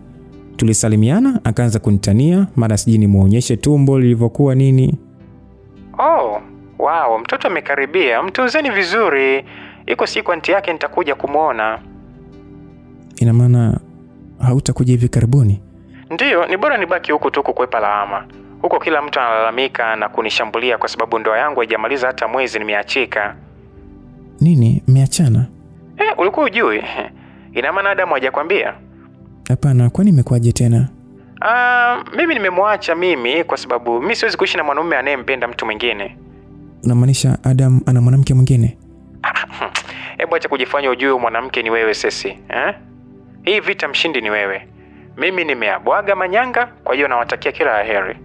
Tulisalimiana, akaanza kunitania, mara sijui nimuonyeshe tumbo lilivyokuwa nini. Wow, mtoto amekaribia. Mtunzeni vizuri. Iko siku anti yake nitakuja kumuona. Ina maana hautakuja hivi karibuni? Ndiyo, ni bora nibaki huku tu kukwepa lawama. Huko kila mtu analalamika na kunishambulia kwa sababu ndoa yangu haijamaliza hata mwezi nimeachika. Nini? Mmeachana? Ulikuwa hujui? Ina maana Adam hajakwambia? Hapana, kwani imekuaje tena? Mimi nimemwacha kwa sababu mimi siwezi kuishi na mwanaume anayempenda mtu mwingine. Unamaanisha Adam ana mwanamke mwingine? Hebu acha kujifanya ujue mwanamke ni wewe sisi, Hii vita mshindi ni wewe. Mimi nimeabwaga manyanga, kwa hiyo nawatakia kila laheri.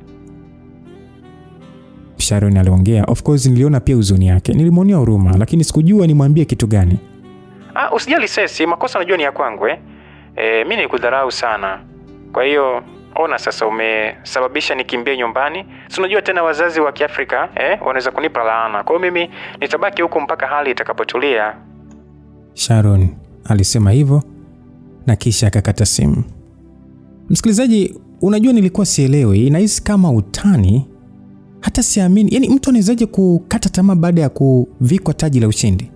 Sharon aliongea. Of course niliona pia huzuni yake. Nilimwonea huruma, lakini sikujua nimwambie kitu gani. Usijali sisi, makosa najua ni ya kwangu, mimi nilikudharau sana. Kwa hiyo ona sasa umesababisha nikimbie nyumbani. Si unajua tena wazazi wa Kiafrika wanaweza kunipa laana. Kwa hiyo mimi nitabaki huko mpaka hali itakapotulia. Sharon alisema hivyo na kisha akakata simu. Msikilizaji, unajua nilikuwa sielewi, inahisi kama utani. Hata siamini, yani mtu anawezaje kukata tamaa baada ya kuvikwa taji la ushindi?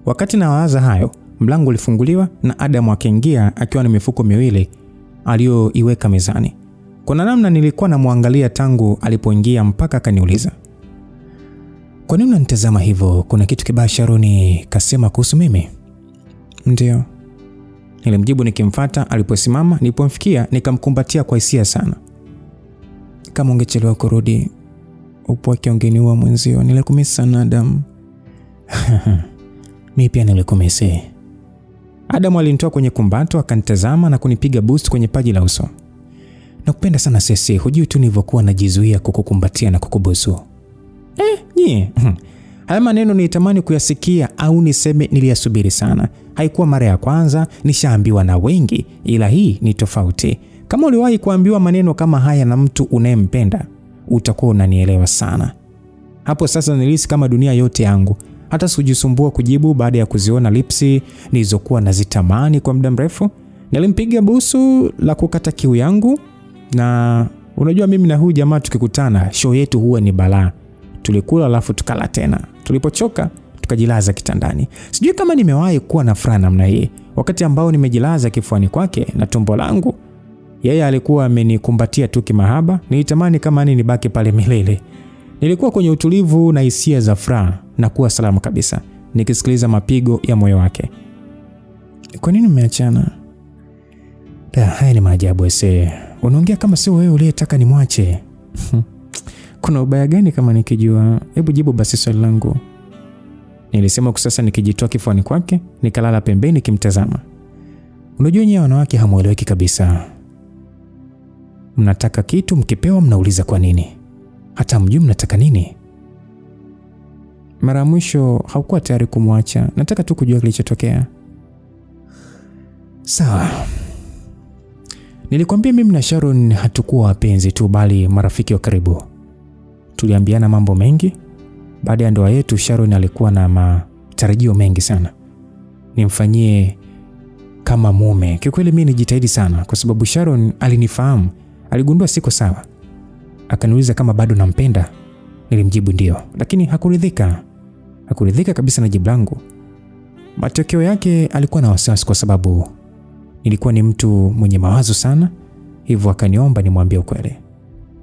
Wakati nawaza hayo, mlango ulifunguliwa na Adam akaingia akiwa na mifuko miwili aliyoiweka mezani. Kuna namna nilikuwa namwangalia tangu alipoingia mpaka akaniuliza, "Kwa nini unanitazama hivyo? Kuna kitu kibaya Sharon kasema kuhusu mimi?" "Ndio." Nilimjibu nikimfuata. Aliposimama, nilipomfikia nikamkumbatia kwa hisia sana. "Kama ungechelewa kurudi, upweke ungeniua mwenzio. Nilikumisi sana Adam." "Mimi pia nilikumisi." Adam alinitoa kwenye kumbato akanitazama na kunipiga boost kwenye paji la uso. "Nakupenda sana Sesi, hujui tu nilivyokuwa najizuia kukukumbatia na kukubusu." Haya maneno nilitamani kuyasikia au niseme niliyasubiri sana. Haikuwa mara ya kwanza, nishaambiwa na wengi, ila hii ni tofauti. Kama uliwahi kuambiwa maneno kama haya na mtu unayempenda, utakuwa unanielewa sana. Hapo sasa nilihisi kama dunia yote yangu. Hata sijisumbua kujibu baada ya kuziona lipsi nilizokuwa nazitamani kwa muda mrefu. Nilimpiga busu la kukata kiu yangu, na unajua mimi na huyu jamaa tukikutana, show yetu huwa ni balaa. Tulikula alafu tukala tena. Tulipochoka tukajilaza kitandani. Sijui kama nimewahi kuwa na furaha namna hii. Wakati ambao nimejilaza kifuani kwake na tumbo langu, yeye alikuwa amenikumbatia tu kimahaba. Nilitamani kama nibaki pale milele. Nilikuwa kwenye utulivu na hisia za furaha na kuwa salama kabisa, nikisikiliza mapigo ya moyo wake. "Kwa nini mmeachana?" Haya ni maajabu ese. Unaongea kama sio wewe uliyetaka nimwache. Kuna ubaya gani kama nikijua? Hebu jibu basi swali langu. Nilisema kwa sasa nikijitoa kifuani kwake, nikalala pembeni kimtazama. Unajua nyewe wanawake hamueleweki kabisa. Mnataka kitu, mkipewa mnauliza kwa nini. Hata mjui mnataka nini. Mara ya mwisho haukuwa tayari kumwacha. Nataka tu kujua kilichotokea. Sawa. Nilikwambia mimi na Sharon hatukuwa wapenzi tu, bali marafiki wa karibu. Tuliambiana mambo mengi. Baada ya ndoa yetu, Sharon alikuwa na matarajio mengi sana nimfanyie kama mume. Kiukweli mimi nijitahidi sana kwa sababu Sharon alinifahamu. Aligundua siko sawa. Akaniuliza kama bado nampenda. Nilimjibu ndio, lakini hakuridhika. Hakuridhika kabisa na jibu langu. Matokeo yake alikuwa na wasiwasi kwa sababu nilikuwa ni mtu mwenye mawazo sana, hivyo akaniomba nimwambie ukweli.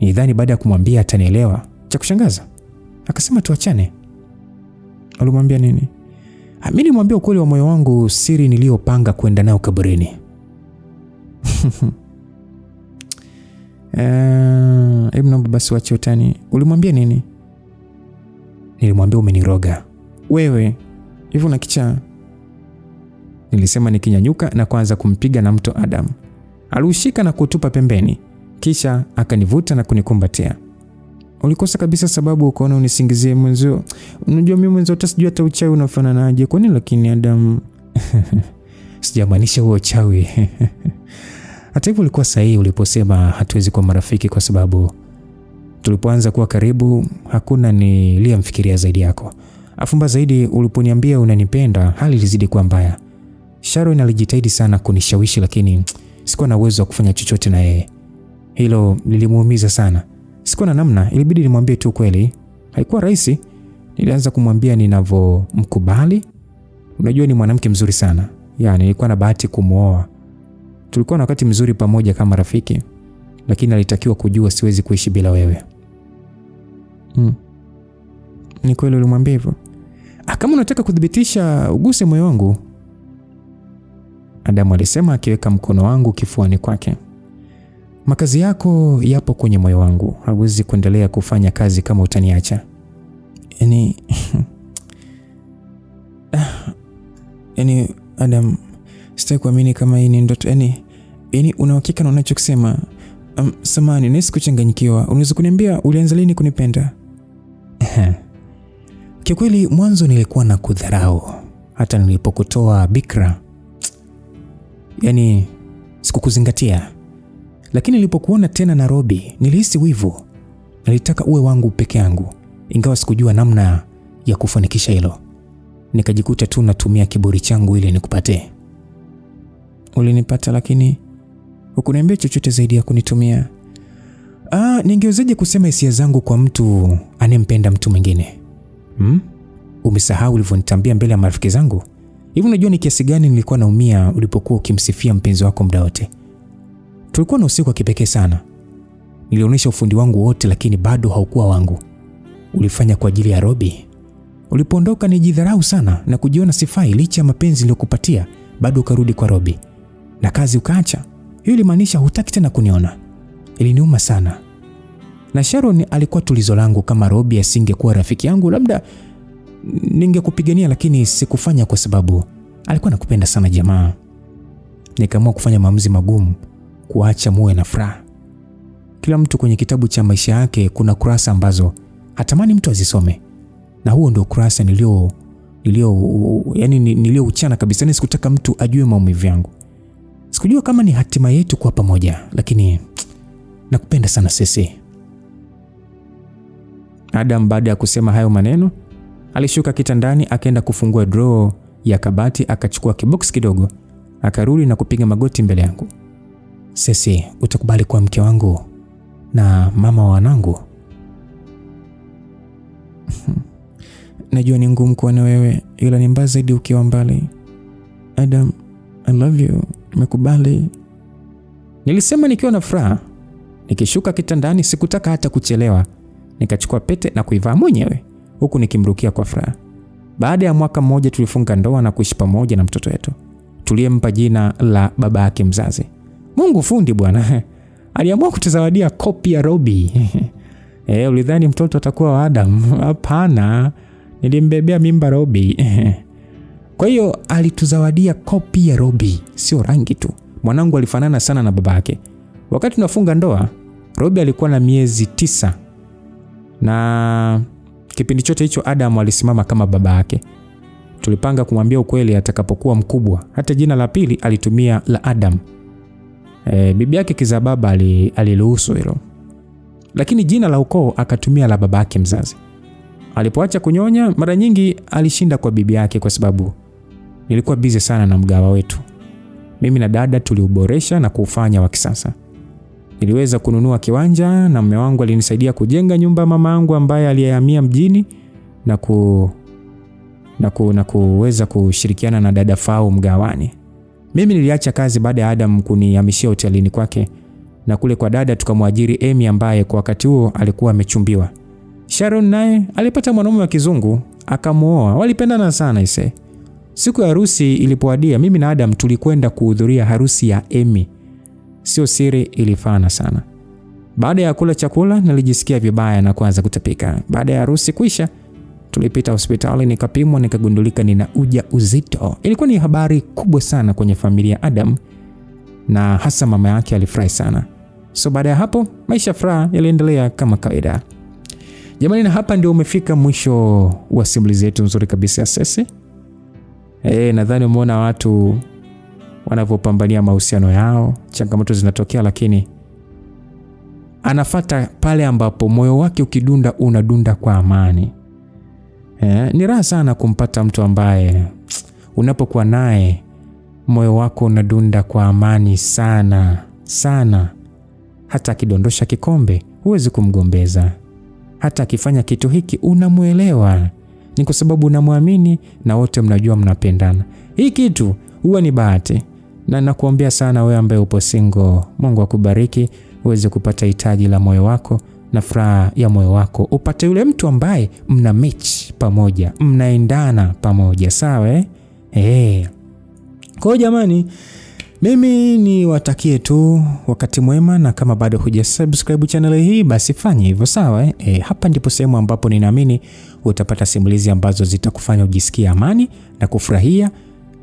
Nidhani baada ya kumwambia atanielewa. Cha kushangaza, akasema tuachane. Alimwambia nini? Mimi nilimwambia ukweli wa moyo wangu, siri niliyopanga kwenda nayo kaburini. Hebu naomba basi wache utani. Ulimwambia nini? Nilimwambia umeniroga. Wewe, hivyo na kichaa. Nilisema nikinyanyuka na kuanza kumpiga na mto Adam. Aliushika na kutupa pembeni, kisha akanivuta na kunikumbatia. Ulikosa kabisa sababu ukaona unisingizie mwenzio. Unajua mimi mwenzio hata sijui hata uchawi unafananaje. Kwa nini lakini Adam? Sijamaanisha huo uchawi. Hata hivyo ulikuwa sahihi uliposema hatuwezi kuwa marafiki kwa sababu tulipoanza kuwa karibu hakuna niliyemfikiria zaidi yako. Afumba zaidi uliponiambia unanipenda, hali ilizidi kuwa mbaya. Sharon alijitahidi sana kunishawishi, lakini sikuwa na uwezo wa kufanya chochote na yeye. Hilo lilimuumiza sana. Sikuwa na namna, ilibidi nimwambie tu kweli. Haikuwa rahisi. Nilianza kumwambia ninavomkubali. Unajua ni mwanamke mzuri sana. Nilikuwa na bahati kumuoa. Tulikuwa na wakati mzuri pamoja kama rafiki, lakini alitakiwa kujua siwezi kuishi bila wewe. Ni kweli ulimwambia hivyo? Kama unataka kudhibitisha, uguse moyo wangu. Adamu alisema akiweka mkono wangu kifuani kwake. Makazi yako yapo kwenye moyo wangu. Hauwezi kuendelea kufanya kazi kama utaniacha. Adam, sitaki kuamini kama hii ni ndoto. Una uhakika na unachokisema? Samahani, nahisi kuchanganyikiwa. Unaweza kuniambia ulianza lini kunipenda? Kikweli mwanzo nilikuwa na kudharau. Hata nilipokutoa bikra, sikukuzingatia. Lakini nilipokuona tena Nairobi, nilihisi wivu. Nilitaka uwe wangu peke yangu, ingawa sikujua namna ya kufanikisha hilo. Nikajikuta tu natumia kiburi changu ili nikupate. Ulinipata, lakini Hukuniambia chochote zaidi ya kunitumia. Ningewezaje kusema hisia zangu kwa mtu anempenda mtu mwingine? Umesahau ulivyonitambia mbele ya marafiki zangu? Hivi unajua ni kiasi gani nilikuwa naumia ulipokuwa ukimsifia mpenzi wako muda wote? Tulikuwa na usiku wa kipekee sana. Nilionyesha ufundi wangu wote, lakini bado haukuwa wangu. Ulifanya kwa ajili ya Robi. Ulipoondoka nijidharau sana na kujiona sifai licha ya mapenzi niliyokupatia, bado ukarudi kwa Robi. Na kazi ukaacha. Hiyo ilimaanisha hutaki tena kuniona. Iliniuma sana. Na Sharon alikuwa tulizo langu. Kama Robi asingekuwa rafiki yangu, labda ningekupigania, lakini sikufanya kwa sababu alikuwa nakupenda sana jamaa. Nikaamua kufanya maamuzi magumu, kuacha muwe na furaha. Kila mtu kwenye kitabu cha maisha yake kuna kurasa ambazo hatamani mtu azisome. Na huo ndio kurasa niliouchana kabisa. Sikutaka mtu ajue maumivu yangu. Sikujua kama ni hatima yetu kwa pamoja, lakini nakupenda sana Sesi. Adam baada ya kusema hayo maneno, alishuka kitandani, akaenda kufungua drawer ya kabati, akachukua kibox kidogo, akarudi na kupiga magoti mbele yangu. Sesi, utakubali kuwa mke wangu na mama wa wanangu? Najua ni ngumu kuwa na wewe, ila ni mbaya zaidi ukiwa mbali. Adam, I love you. Nimekubali. Nilisema nikiwa na furaha. Nikishuka kitandani sikutaka hata kuchelewa. Nikachukua pete na kuivaa mwenyewe, huku nikimrukia kwa furaha. Baada ya mwaka mmoja tulifunga ndoa na kuishi pamoja na mtoto wetu, tuliyempa jina la baba yake mzazi. Mungu fundi bwana. Aliamua kutuzawadia kopi ya Robi. Ulidhani mtoto atakuwa wa Adam? Hapana. Nilimbebea mimba Robi. Kwa hiyo alituzawadia kopi ya Robi, sio rangi tu. Mwanangu alifanana sana na baba yake. Wakati tunafunga ndoa, Robi alikuwa na miezi 9. Na kipindi chote hicho Adam alisimama kama baba yake. Tulipanga kumwambia ukweli atakapokuwa mkubwa. Hata jina la pili alitumia la Adam. Bibi yake kizaa baba aliruhusu hilo. Lakini jina la ukoo akatumia la baba yake mzazi. Alipoacha kunyonya, mara nyingi alishinda kwa bibi yake kwa sababu nilikuwa busy sana na mgawa wetu. Mimi na dada tuliuboresha na kufanya wa kisasa. Niliweza kununua kiwanja na mume wangu alinisaidia kujenga nyumba mama yangu ambaye alihamia mjini na kuweza kushirikiana na dada Fau mgawani. Mimi niliacha kazi baada ya Adam kunihamishia hotelini kwake, na kule kwa dada tukamwajiri Amy ambaye kwa wakati huo alikuwa amechumbiwa. Sharon naye alipata mwanaume wa kizungu akamuoa. Walipendana sana ise. Siku ya harusi ilipowadia, mimi na Adam tulikwenda kuhudhuria harusi ya Amy. Sio siri, ilifana sana. Baada ya kula chakula nilijisikia vibaya na kuanza kutapika. Baada ya harusi kuisha, tulipita hospitali, nikapimwa, nikagundulika nina ujauzito. Ilikuwa ni habari kubwa sana kwenye familia ya Adam, na hasa mama yake alifurahi sana. So baada ya hapo maisha furaha yaliendelea kama kawaida. Jamani, na hapa ndio umefika mwisho wa simulizi yetu nzuri kabisa ya Sesi. Nadhani umeona watu wanavyopambania mahusiano yao, changamoto zinatokea, lakini anafuata pale ambapo moyo wake ukidunda unadunda kwa amani. Ni raha sana kumpata mtu ambaye unapokuwa naye moyo wako unadunda kwa amani sana sana. Hata akidondosha kikombe huwezi kumgombeza. Hata akifanya kitu hiki unamuelewa. Ni kwa sababu unamwamini na wote mnajua mnapendana. Hii kitu huwa ni bahati. Na nakuombea sana wewe ambaye upo single, Mungu akubariki uweze kupata hitaji la moyo wako na furaha ya moyo wako. Upate yule mtu ambaye mna match pamoja, mnaendana pamoja, sawa Kwa jamani, mimi ni watakie tu wakati mwema, na kama bado hujasubscribe channel hii basi fanya hivyo, sawa hapa ndipo sehemu ambapo ninaamini utapata simulizi ambazo zitakufanya ujisikie amani na kufurahia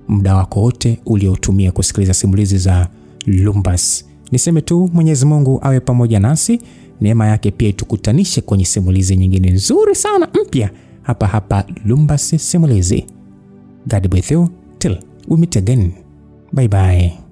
muda wako wote uliotumia kusikiliza simulizi za Lumbas. Niseme tu Mwenyezi Mungu awe pamoja nasi, neema yake pia itukutanishe kwenye simulizi nyingine nzuri sana mpya hapa Lumbas Simulizi. God be with you till we meet again. Bye bye.